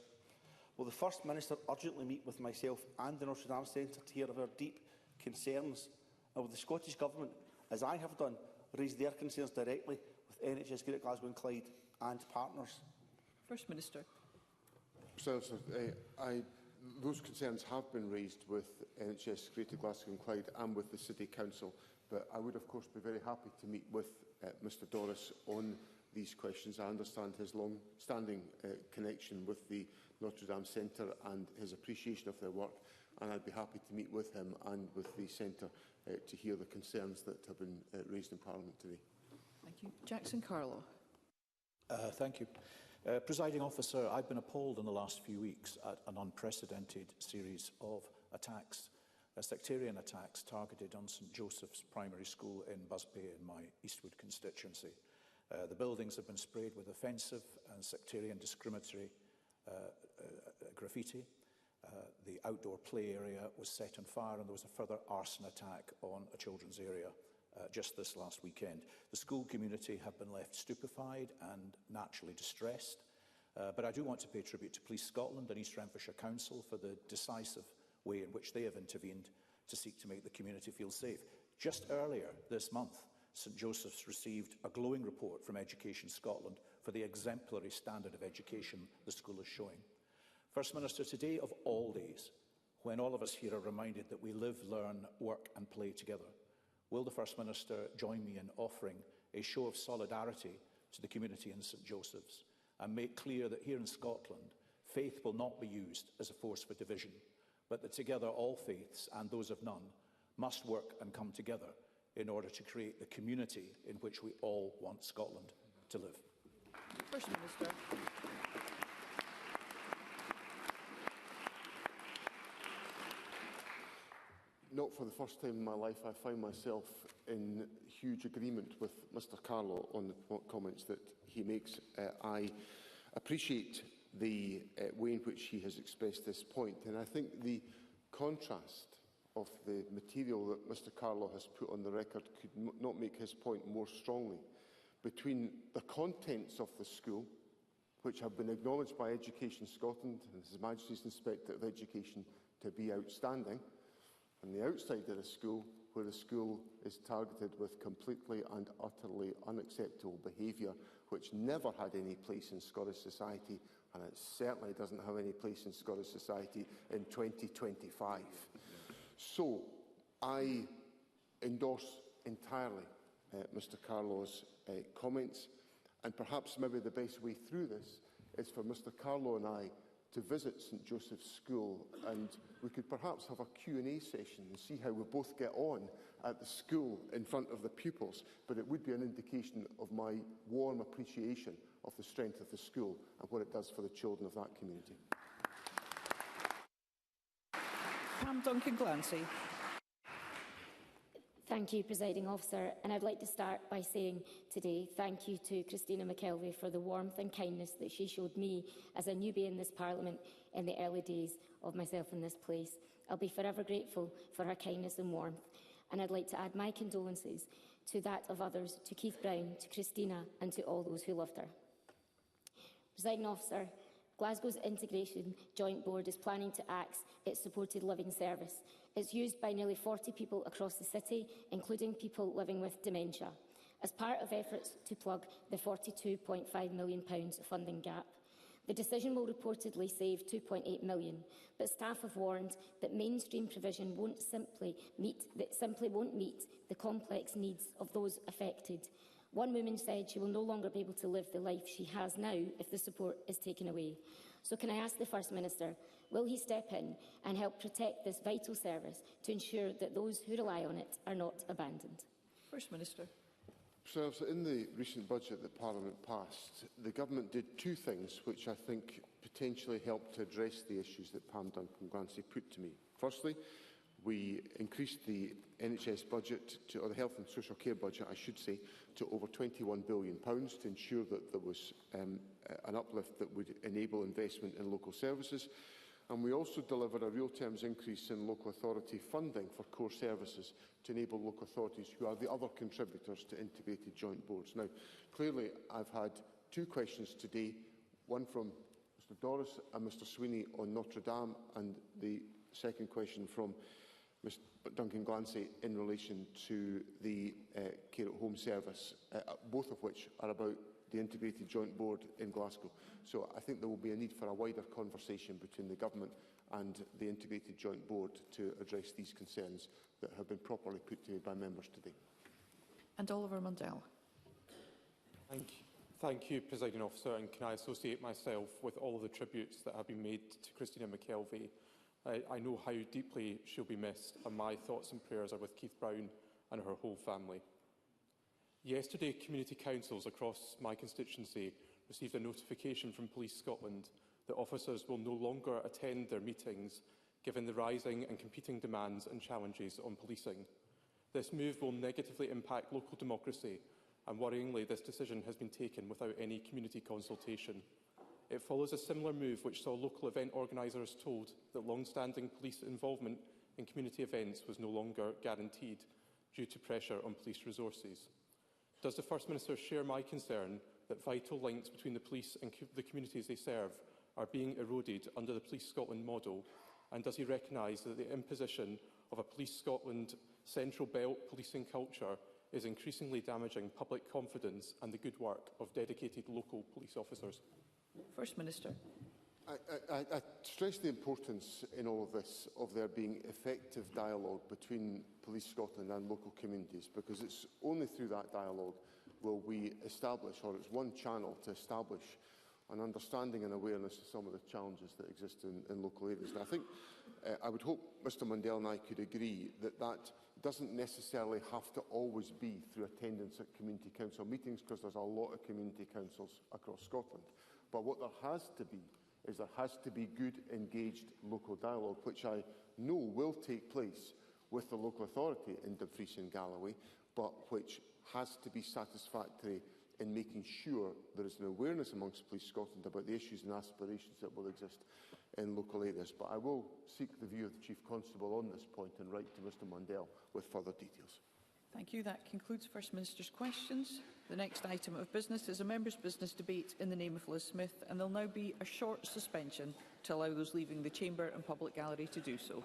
Will the First Minister urgently meet with myself and the Notre Dame Centre to hear of our deep concerns, and will the Scottish Government, as I have done, raise their concerns directly with NHS Greater Glasgow and Clyde and partners? First Minister. Those concerns have been raised with NHS Greater Glasgow and Clyde and with the City Council, but I would of course be very happy to meet with Mr Doris on these questions. I understand his long-standing connection with the Notre Dame Centre and his appreciation of their work, and I'd be happy to meet with him and with the Centre to hear the concerns that have been raised in Parliament today. Thank you. Jackson Carlow. Thank you. Presiding Officer, I've been appalled in the last few weeks at an unprecedented series of attacks, sectarian attacks targeted on St Joseph's Primary School in Busby in my Eastwood constituency. The buildings have been sprayed with offensive and sectarian discriminatory graffiti. The outdoor play area was set on fire, and there was a further arson attack on a children's area just this last weekend. The school community have been left stupefied and naturally distressed, but I do want to pay tribute to Police Scotland and East Renfrewshire Council for the decisive way in which they have intervened to seek to make the community feel safe. Just earlier this month, St Joseph's received a glowing report from Education Scotland for the exemplary standard of education the school is showing. First Minister, today of all days, when all of us here are reminded that we live, learn, work and play together, will the First Minister join me in offering a show of solidarity to the community in St Joseph's and make clear that here in Scotland, faith will not be used as a force for division, but that together all faiths and those of none must work and come together in order to create the community in which we all want Scotland to live. First Minister. Not for the first time in my life, I find myself in huge agreement with Mr Carlow on the comments that he makes. I appreciate the way in which he has expressed this point, and I think the contrast of the material that Mr Carlow has put on the record could not make his point more strongly between the contents of the school, which have been acknowledged by Education Scotland and His Majesty's Inspector of Education to be outstanding, and the outside of the school, where the school is targeted with completely and utterly unacceptable behaviour, which never had any place in Scottish society, and it certainly doesn't have any place in Scottish society in 2025. So, I endorse entirely Mr Carlow's comments, and perhaps maybe the best way through this is for Mr Carlow and I to visit St Joseph's School, and we could perhaps have a Q&A session and see how we both get on at the school in front of the pupils, but it would be an indication of my warm appreciation of the strength of the school and what it does for the children of that community. Pam Duncan-Glancy. Thank you, Presiding Officer, and I'd like to start by saying today thank you to Christina McKelvie for the warmth and kindness that she showed me as a newbie in this Parliament in the early days of myself in this place. I'll be forever grateful for her kindness and warmth, and I'd like to add my condolences to that of others, to Keith Brown, to Christina and to all those who loved her. Presiding Officer, Glasgow's Integration Joint Board is planning to axe its supported living service. It's used by nearly 40 people across the city, including people living with dementia, as part of efforts to plug the £42.5 million funding gap. The decision will reportedly save £2.8 million, but staff have warned that mainstream provision simply won't meet the complex needs of those affected. One woman said she will no longer be able to live the life she has now if the support is taken away. So can I ask the First Minister, will he step in and help protect this vital service to ensure that those who rely on it are not abandoned? First Minister. So in the recent budget that Parliament passed, the Government did two things which I think potentially helped to address the issues that Pam Duncan-Glancy put to me. Firstly, we increased the NHS budget, or the Health and Social Care budget, I should say, to over £21 billion to ensure that there was an uplift that would enable investment in local services. And we also delivered a real terms increase in local authority funding for core services to enable local authorities, who are the other contributors to integrated joint boards. Now, clearly, I've had two questions today, one from Mr Doris and Mr Swinney on Notre Dame, and the second question from Ms Duncan-Glancy in relation to the care at home service, both of which are about the integrated joint board in Glasgow. So I think there will be a need for a wider conversation between the Government and the integrated joint board to address these concerns that have been properly put to me by members today. And Oliver Mundell. Thank you, Presiding Officer, and can I associate myself with all of the tributes that have been made to Christina McKelvie I know how deeply she'll be missed, and my thoughts and prayers are with Keith Brown and her whole family. Yesterday, community councils across my constituency received a notification from Police Scotland that officers will no longer attend their meetings, given the rising and competing demands and challenges on policing. This move will negatively impact local democracy, and worryingly, this decision has been taken without any community consultation. It follows a similar move which saw local event organisers told that long-standing police involvement in community events was no longer guaranteed due to pressure on police resources. Does the First Minister share my concern that vital links between the police and the communities they serve are being eroded under the Police Scotland model? And does he recognise that the imposition of a Police Scotland central belt policing culture is increasingly damaging public confidence and the good work of dedicated local police officers? First Minister. I stress the importance in all of this of there being effective dialogue between Police Scotland and local communities, because it's only through that dialogue will we establish, or it's one channel to establish, an understanding and awareness of some of the challenges that exist in local areas. And I think I would hope Mr Mundell and I could agree that that doesn't necessarily have to always be through attendance at community council meetings, because there's a lot of community councils across Scotland. But what there has to be is there has to be good, engaged local dialogue, which I know will take place with the local authority in Dumfries and Galloway, but which has to be satisfactory in making sure there is an awareness amongst Police Scotland about the issues and aspirations that will exist in local areas. But I will seek the view of the Chief Constable on this point and write to Mr Mundell with further details. Thank you. That concludes First Minister's questions. The next item of business is a member's business debate in the name of Liz Smith, and there will now be a short suspension to allow those leaving the chamber and public gallery to do so.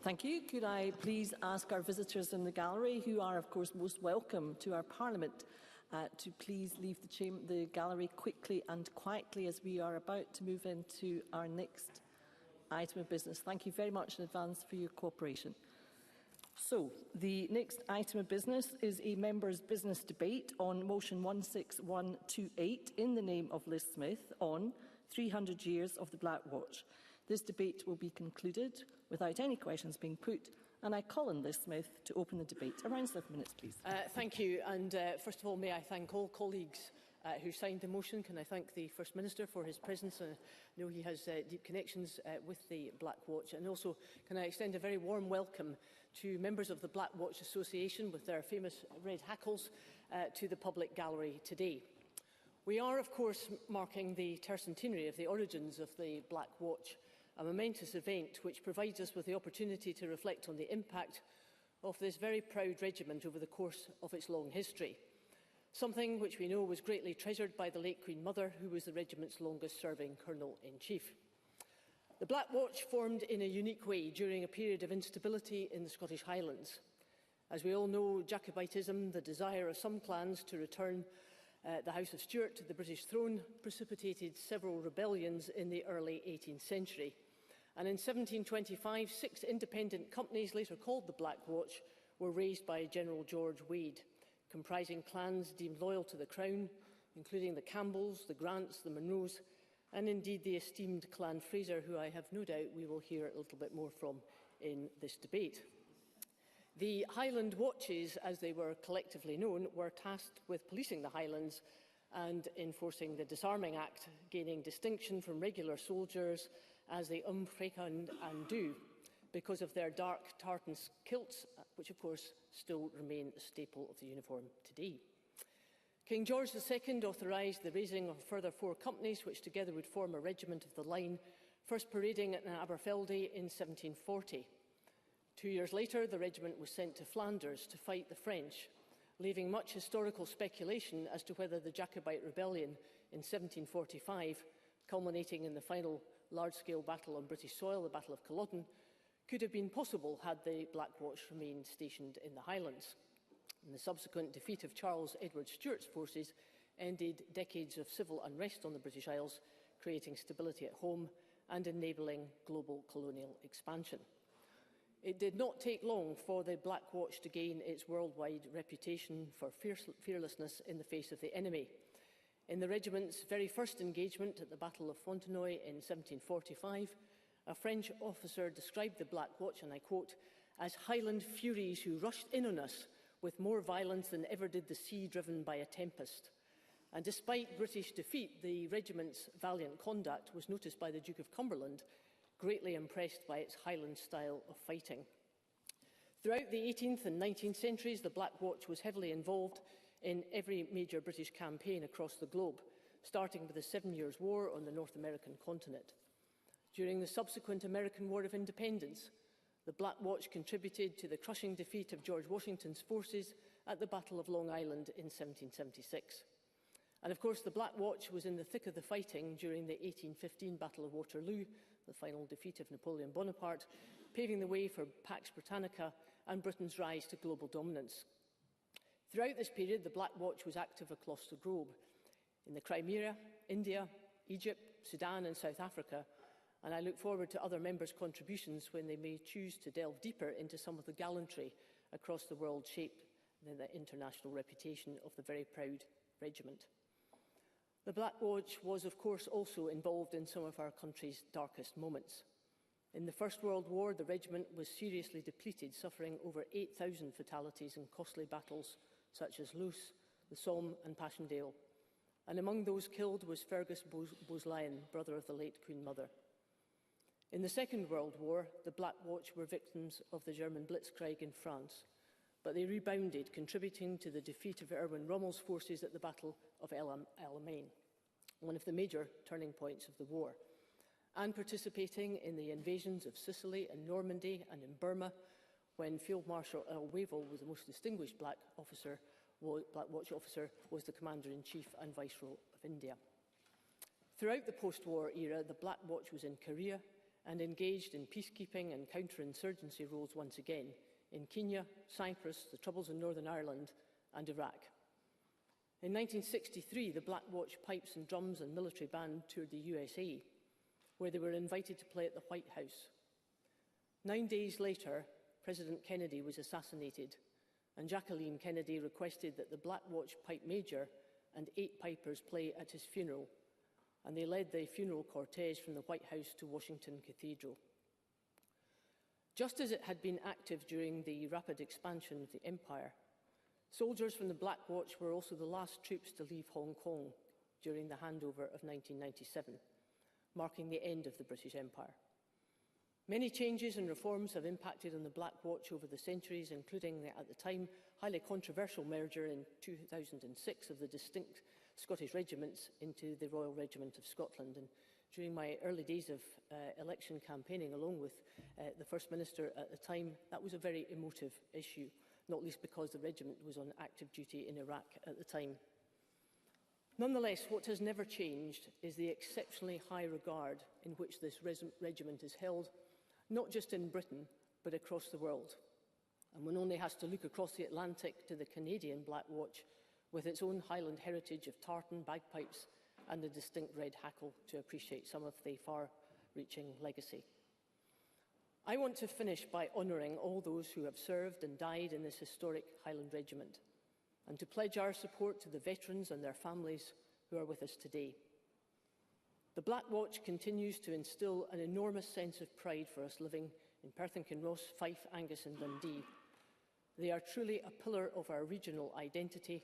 Thank you. Could I please ask our visitors in the gallery, who are of course most welcome to our Parliament, to please leave the gallery quickly and quietly, as we are about to move into our next item of business. Thank you very much in advance for your cooperation. So, the next item of business is a members' business debate on motion 16128 in the name of Liz Smith on 300 years of the Black Watch. This debate will be concluded without any questions being put, and I call on Liz Smith to open the debate. Around 7 minutes, please. Thank you, and first of all, may I thank all colleagues who signed the motion. Can I thank the First Minister for his presence? I know he has deep connections with the Black Watch, and also can I extend a very warm welcome to members of the Black Watch Association with their famous red hackles to the public gallery today. We are, of course, marking the tercentenary of the origins of the Black Watch, a momentous event which provides us with the opportunity to reflect on the impact of this very proud regiment over the course of its long history, something which we know was greatly treasured by the late Queen Mother, who was the regiment's longest-serving Colonel-in-Chief. The Black Watch formed in a unique way during a period of instability in the Scottish Highlands. As we all know, Jacobitism, the desire of some clans to return the House of Stuart to the British throne, precipitated several rebellions in the early 18th century. And in 1725, 6 independent companies, later called the Black Watch, were raised by General George Wade, comprising clans deemed loyal to the Crown, including the Campbells, the Grants, the Munros, and indeed the esteemed Clan Fraser, who I have no doubt we will hear a little bit more from in this debate. The Highland Watches, as they were collectively known, were tasked with policing the Highlands and enforcing the Disarming Act, gaining distinction from regular soldiers as the Umfrekan and do, because of their dark tartan kilts, which of course still remain a staple of the uniform today. King George II authorised the raising of a further 4 companies, which together would form a regiment of the line, first parading at Aberfeldy in 1740. 2 years later, the regiment was sent to Flanders to fight the French, leaving much historical speculation as to whether the Jacobite rebellion in 1745, culminating in the final large-scale battle on British soil, the Battle of Culloden, could have been possible had the Black Watch remained stationed in the Highlands. And the subsequent defeat of Charles Edward Stuart's forces ended decades of civil unrest on the British Isles, creating stability at home and enabling global colonial expansion. It did not take long for the Black Watch to gain its worldwide reputation for fearlessness in the face of the enemy. In the regiment's very first engagement at the Battle of Fontenoy in 1745, a French officer described the Black Watch, and I quote, as Highland furies who rushed in on us with more violence than ever did the sea driven by a tempest. And despite British defeat, the regiment's valiant conduct was noticed by the Duke of Cumberland, greatly impressed by its Highland style of fighting. Throughout the 18th and 19th centuries, the Black Watch was heavily involved in every major British campaign across the globe, starting with the 7 Years' War on the North American continent. During the subsequent American War of Independence, the Black Watch contributed to the crushing defeat of George Washington's forces at the Battle of Long Island in 1776. And of course, the Black Watch was in the thick of the fighting during the 1815 Battle of Waterloo, the final defeat of Napoleon Bonaparte, paving the way for Pax Britannica and Britain's rise to global dominance. Throughout this period, the Black Watch was active across the globe, in the Crimea, India, Egypt, Sudan and South Africa, and I look forward to other members' contributions when they may choose to delve deeper into some of the gallantry across the world shaped the international reputation of the very proud regiment. The Black Watch was, of course, also involved in some of our country's darkest moments. In the First World War, the regiment was seriously depleted, suffering over 8,000 fatalities in costly battles such as Loos, the Somme and Passchendaele. And among those killed was Fergus Bosleyan, brother of the late Queen Mother. In the Second World War, the Black Watch were victims of the German Blitzkrieg in France, but they rebounded, contributing to the defeat of Erwin Rommel's forces at the Battle of El Alamein, one of the major turning points of the war, and participating in the invasions of Sicily and Normandy and in Burma, when Field Marshal Earl Wavell was the most distinguished Black Watch officer, was the Commander-in-Chief and Viceroy of India. Throughout the post-war era, the Black Watch was in Korea and engaged in peacekeeping and counterinsurgency roles once again in Kenya, Cyprus, the Troubles in Northern Ireland and Iraq. In 1963, the Black Watch Pipes and Drums and Military Band toured the USA, where they were invited to play at the White House. 9 days later, President Kennedy was assassinated, and Jacqueline Kennedy requested that the Black Watch Pipe Major and 8 pipers play at his funeral, and they led the funeral cortege from the White House to Washington Cathedral. Just as it had been active during the rapid expansion of the empire, soldiers from the Black Watch were also the last troops to leave Hong Kong during the handover of 1997, marking the end of the British Empire. Many changes and reforms have impacted on the Black Watch over the centuries, including the, at the time, highly controversial merger in 2006 of the distinct Scottish regiments into the Royal Regiment of Scotland. And During my early days of election campaigning, along with the First Minister at the time, that was a very emotive issue, not least because the regiment was on active duty in Iraq at the time. Nonetheless, what has never changed is the exceptionally high regard in which this regiment is held, not just in Britain, but across the world. And one only has to look across the Atlantic to the Canadian Black Watch, with its own Highland heritage of tartan, bagpipes and the distinct red hackle, to appreciate some of the far-reaching legacy. I want to finish by honouring all those who have served and died in this historic Highland Regiment, and to pledge our support to the veterans and their families who are with us today. The Black Watch continues to instil an enormous sense of pride for us living in Perth and Kinross, Fife, Angus and Dundee. They are truly a pillar of our regional identity.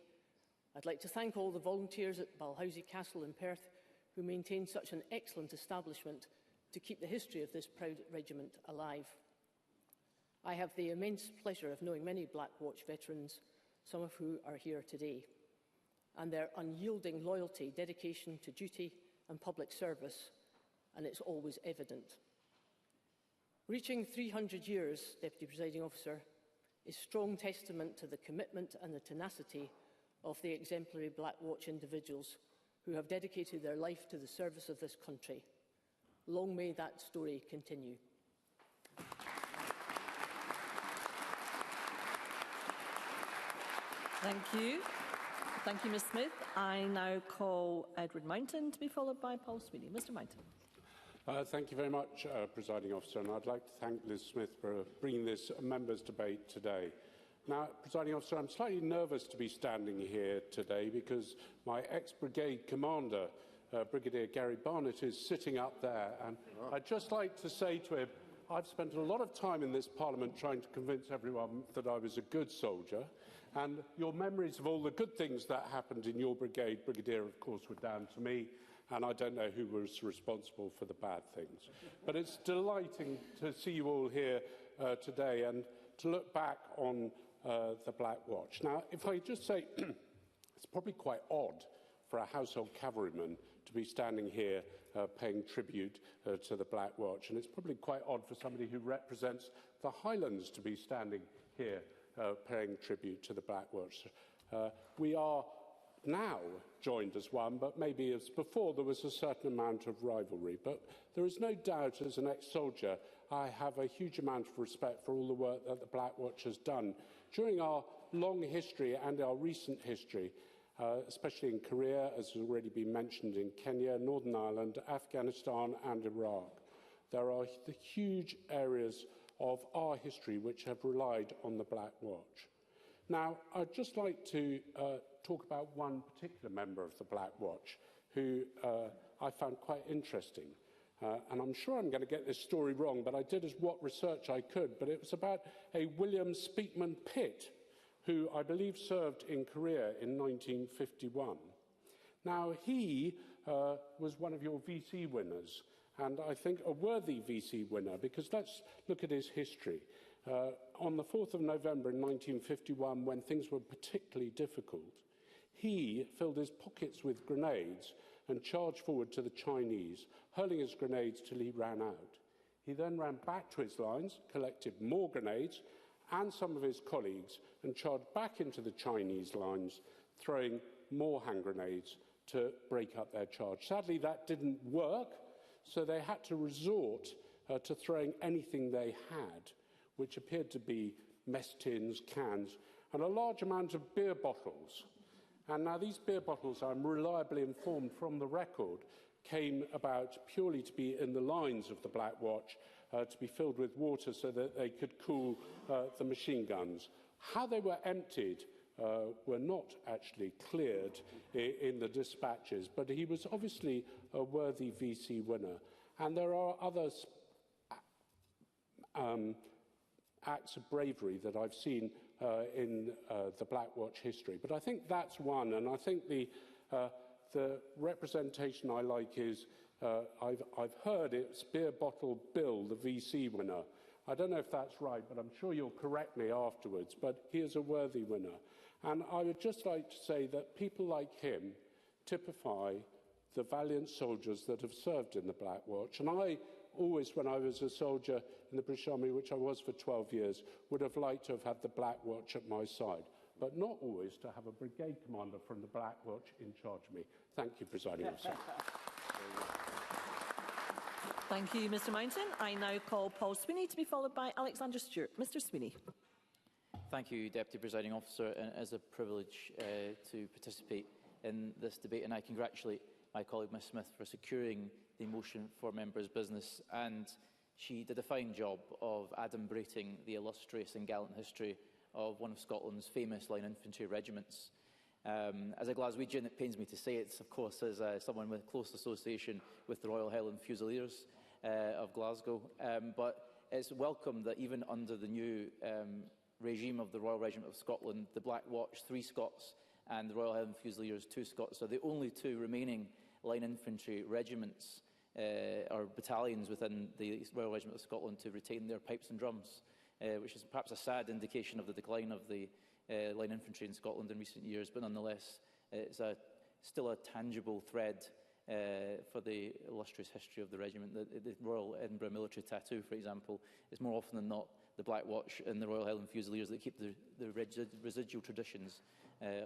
I'd like to thank all the volunteers at Balhousie Castle in Perth who maintain such an excellent establishment to keep the history of this proud regiment alive. I have the immense pleasure of knowing many Black Watch veterans, some of who are here today, and their unyielding loyalty, dedication to duty and public service, and it's always evident. Reaching 300 years, Deputy Presiding Officer, is strong testament to the commitment and the tenacity of the exemplary Black Watch individuals who have dedicated their life to the service of this country. Long may that story continue. Thank you. Thank you, Ms Smith. I now call Edward Mountain to be followed by Paul Sweeney. Mr Mountain. Thank you very much, Presiding Officer, and I'd like to thank Liz Smith for bringing this members' debate today. Now, Presiding Officer, I'm slightly nervous to be standing here today because my ex-brigade commander, Brigadier Gary Barnett, is sitting up there, and I'd just like to say to him, I've spent a lot of time in this Parliament trying to convince everyone that I was a good soldier, and your memories of all the good things that happened in your brigade, Brigadier, of course, were down to me, and I don't know who was responsible for the bad things. But it's delighting to see you all here today and to look back on the Black Watch. Now, if I just say, it's probably quite odd for a household cavalryman to be standing here paying tribute to the Black Watch, and it's probably quite odd for somebody who represents the Highlands to be standing here paying tribute to the Black Watch. We are now joined as one, but maybe as before there was a certain amount of rivalry. But there is no doubt, as an ex-soldier, I have a huge amount of respect for all the work that the Black Watch has done during our long history and our recent history, especially in Korea, as has already been mentioned, in Kenya, Northern Ireland, Afghanistan and Iraq. There are the huge areas of our history which have relied on the Black Watch. Now, I'd just like to talk about one particular member of the Black Watch who I found quite interesting. And I'm sure I'm going to get this story wrong, but I did as what research I could. But it was about a William Speakman Pitt, who I believe served in Korea in 1951. Now, he was one of your VC winners, and I think a worthy VC winner, because let's look at his history. On the 4th of November in 1951, when things were particularly difficult, he filled his pockets with grenades and charged forward to the Chinese, hurling his grenades till he ran out. He then ran back to his lines, collected more grenades and some of his colleagues, and charged back into the Chinese lines, throwing more hand grenades to break up their charge. Sadly, that didn't work, so they had to resort to throwing anything they had, which appeared to be mess tins, cans, and a large amount of beer bottles. And now these beer bottles, I'm reliably informed from the record, came about purely to be in the lines of the Black Watch, to be filled with water so that they could cool the machine guns. How they were emptied were not actually cleared in the dispatches, but he was obviously a worthy VC winner. And there are other acts of bravery that I've seen in the Black Watch history. But I think that's one, and I think the representation I like is, I've heard it's Beer Bottle Bill, the VC winner. I don't know if that's right, but I'm sure you'll correct me afterwards, but he is a worthy winner. And I would just like to say that people like him typify the valiant soldiers that have served in the Black Watch. And I always, when I was a soldier in the British Army, which I was for 12 years, would have liked to have had the Black Watch at my side, but not always to have a brigade commander from the Black Watch in charge of me. Thank you, Presiding Officer. Thank you, Mr Mountain. I now call Paul Swinney to be followed by Alexander Stewart. Mr Swinney. Thank you, Deputy Presiding Officer. And it is a privilege to participate in this debate, and I congratulate my colleague Ms Smith for securing the motion for members' business. And she did a fine job of adumbrating the illustrious and gallant history of one of Scotland's famous line infantry regiments. As a Glaswegian, it pains me to say it, of course, as someone with close association with the Royal Highland Fusiliers of Glasgow. But it's welcome that even under the new regime of the Royal Regiment of Scotland, the Black Watch, 3 Scots, and the Royal Highland Fusiliers, 2 Scots, are the only 2 remaining line infantry regiments or battalions within the Royal Regiment of Scotland to retain their pipes and drums, which is perhaps a sad indication of the decline of the line infantry in Scotland in recent years, but nonetheless it's still a tangible thread for the illustrious history of the regiment. The Royal Edinburgh Military Tattoo, for example, is more often than not the Black Watch and the Royal Highland Fusiliers that keep the residual traditions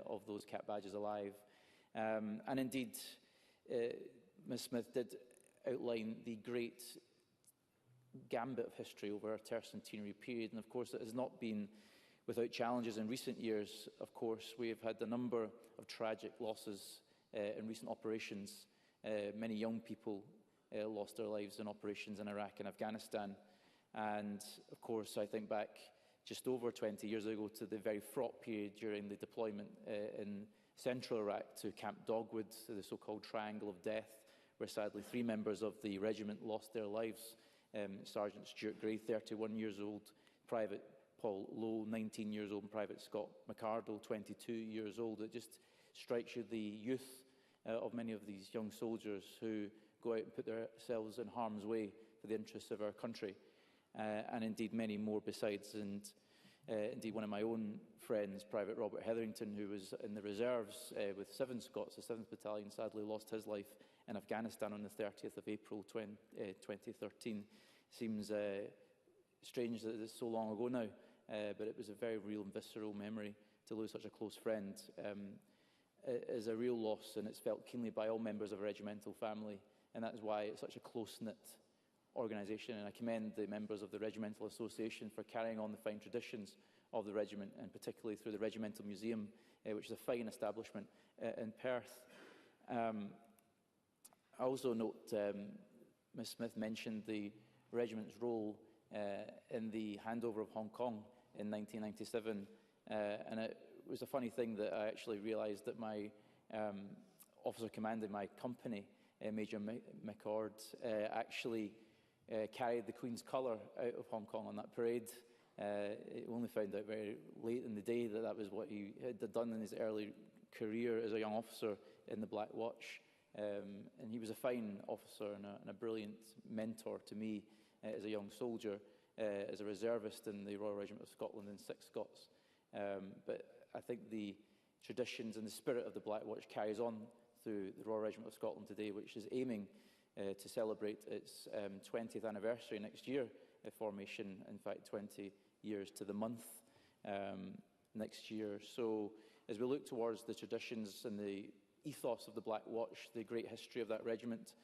of those cap badges alive. And indeed, Ms Smith did outline the great gambit of history over a tercentenary period, and of course it has not been without challenges in recent years. Of course, we have had a number of tragic losses in recent operations. Many young people lost their lives in operations in Iraq and Afghanistan. And of course, I think back just over 20 years ago to the very fraught period during the deployment in central Iraq to Camp Dogwood, the so-called Triangle of Death, where sadly 3 members of the regiment lost their lives. Sergeant Stuart Gray, 31 years old, Private Paul Lowe, 19 years old, and Private Scott McArdle, 22 years old. It just strikes you the youth of many of these young soldiers who go out and put themselves in harm's way for the interests of our country, and indeed many more besides. And indeed one of my own friends, Private Robert Hetherington, who was in the reserves with 7 Scots, the 7th Battalion, sadly lost his life in Afghanistan on the 30th of April 2013. Seems strange that it's so long ago now, but it was a very real and visceral memory to lose such a close friend. It is a real loss, and it's felt keenly by all members of a regimental family, and that is why it's such a close-knit organisation. And I commend the members of the Regimental Association for carrying on the fine traditions of the regiment, and particularly through the Regimental Museum, which is a fine establishment in Perth. I also note Ms Smith mentioned the regiment's role in the handover of Hong Kong in 1997, and it was a funny thing that I actually realised that my officer commanding my company, Major McCord, actually carried the Queen's colour out of Hong Kong on that parade. He only found out very late in the day that that was what he had done in his early career as a young officer in the Black Watch. And he was a fine officer and a brilliant mentor to me as a young soldier, as a reservist in the Royal Regiment of Scotland and 6 Scots. But I think the traditions and the spirit of the Black Watch carries on through the Royal Regiment of Scotland today, which is aiming to celebrate its 20th anniversary next year, formation, in fact 20 years to the month next year. So as we look towards the traditions and the ethos of the Black Watch, the great history of that regiment,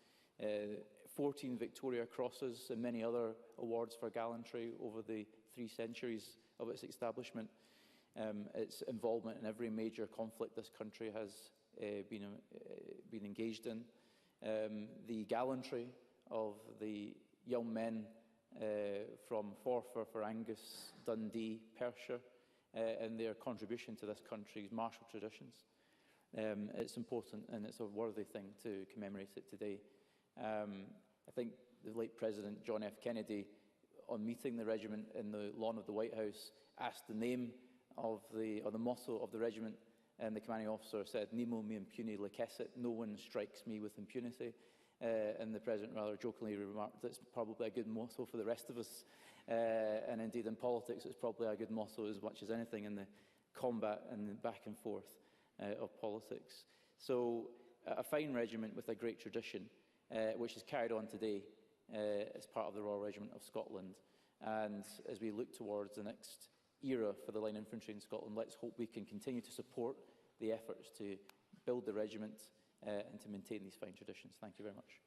14 Victoria Crosses and many other awards for gallantry over the 3 centuries of its establishment, its involvement in every major conflict this country has been engaged in, the gallantry of the young men from Forfar, Angus, Dundee, Perthshire, and their contribution to this country's martial traditions. It's important, and it's a worthy thing to commemorate it today. I think the late President John F. Kennedy, on meeting the regiment in the lawn of the White House, asked the name of the motto of the regiment, and the commanding officer said, "Nemo me impune licessit," no one strikes me with impunity. And the President rather jokingly remarked, "That's probably a good motto for the rest of us." And indeed in politics it's probably a good motto as much as anything in the combat and the back and forth of politics. So a fine regiment with a great tradition, which is carried on today as part of the Royal Regiment of Scotland. And as we look towards the next era for the line infantry in Scotland, let's hope we can continue to support the efforts to build the regiment and to maintain these fine traditions. Thank you very much.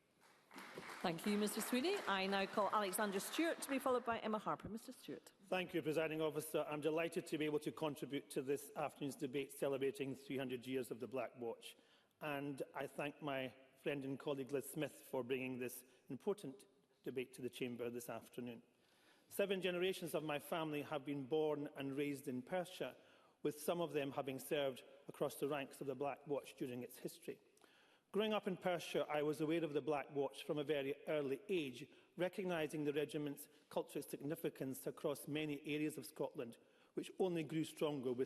Thank you, Mr Swinney. I now call Alexander Stewart to be followed by Emma Harper. Mr Stewart. Thank you, Presiding Officer. I'm delighted to be able to contribute to this afternoon's debate celebrating 300 years of the Black Watch. And I thank my friend and colleague Liz Smith for bringing this important debate to the Chamber this afternoon. 7 generations of my family have been born and raised in Perthshire, with some of them having served across the ranks of the Black Watch during its history. Growing up in Perthshire, I was aware of the Black Watch from a very early age, recognising the regiment's cultural significance across many areas of Scotland, which only grew stronger with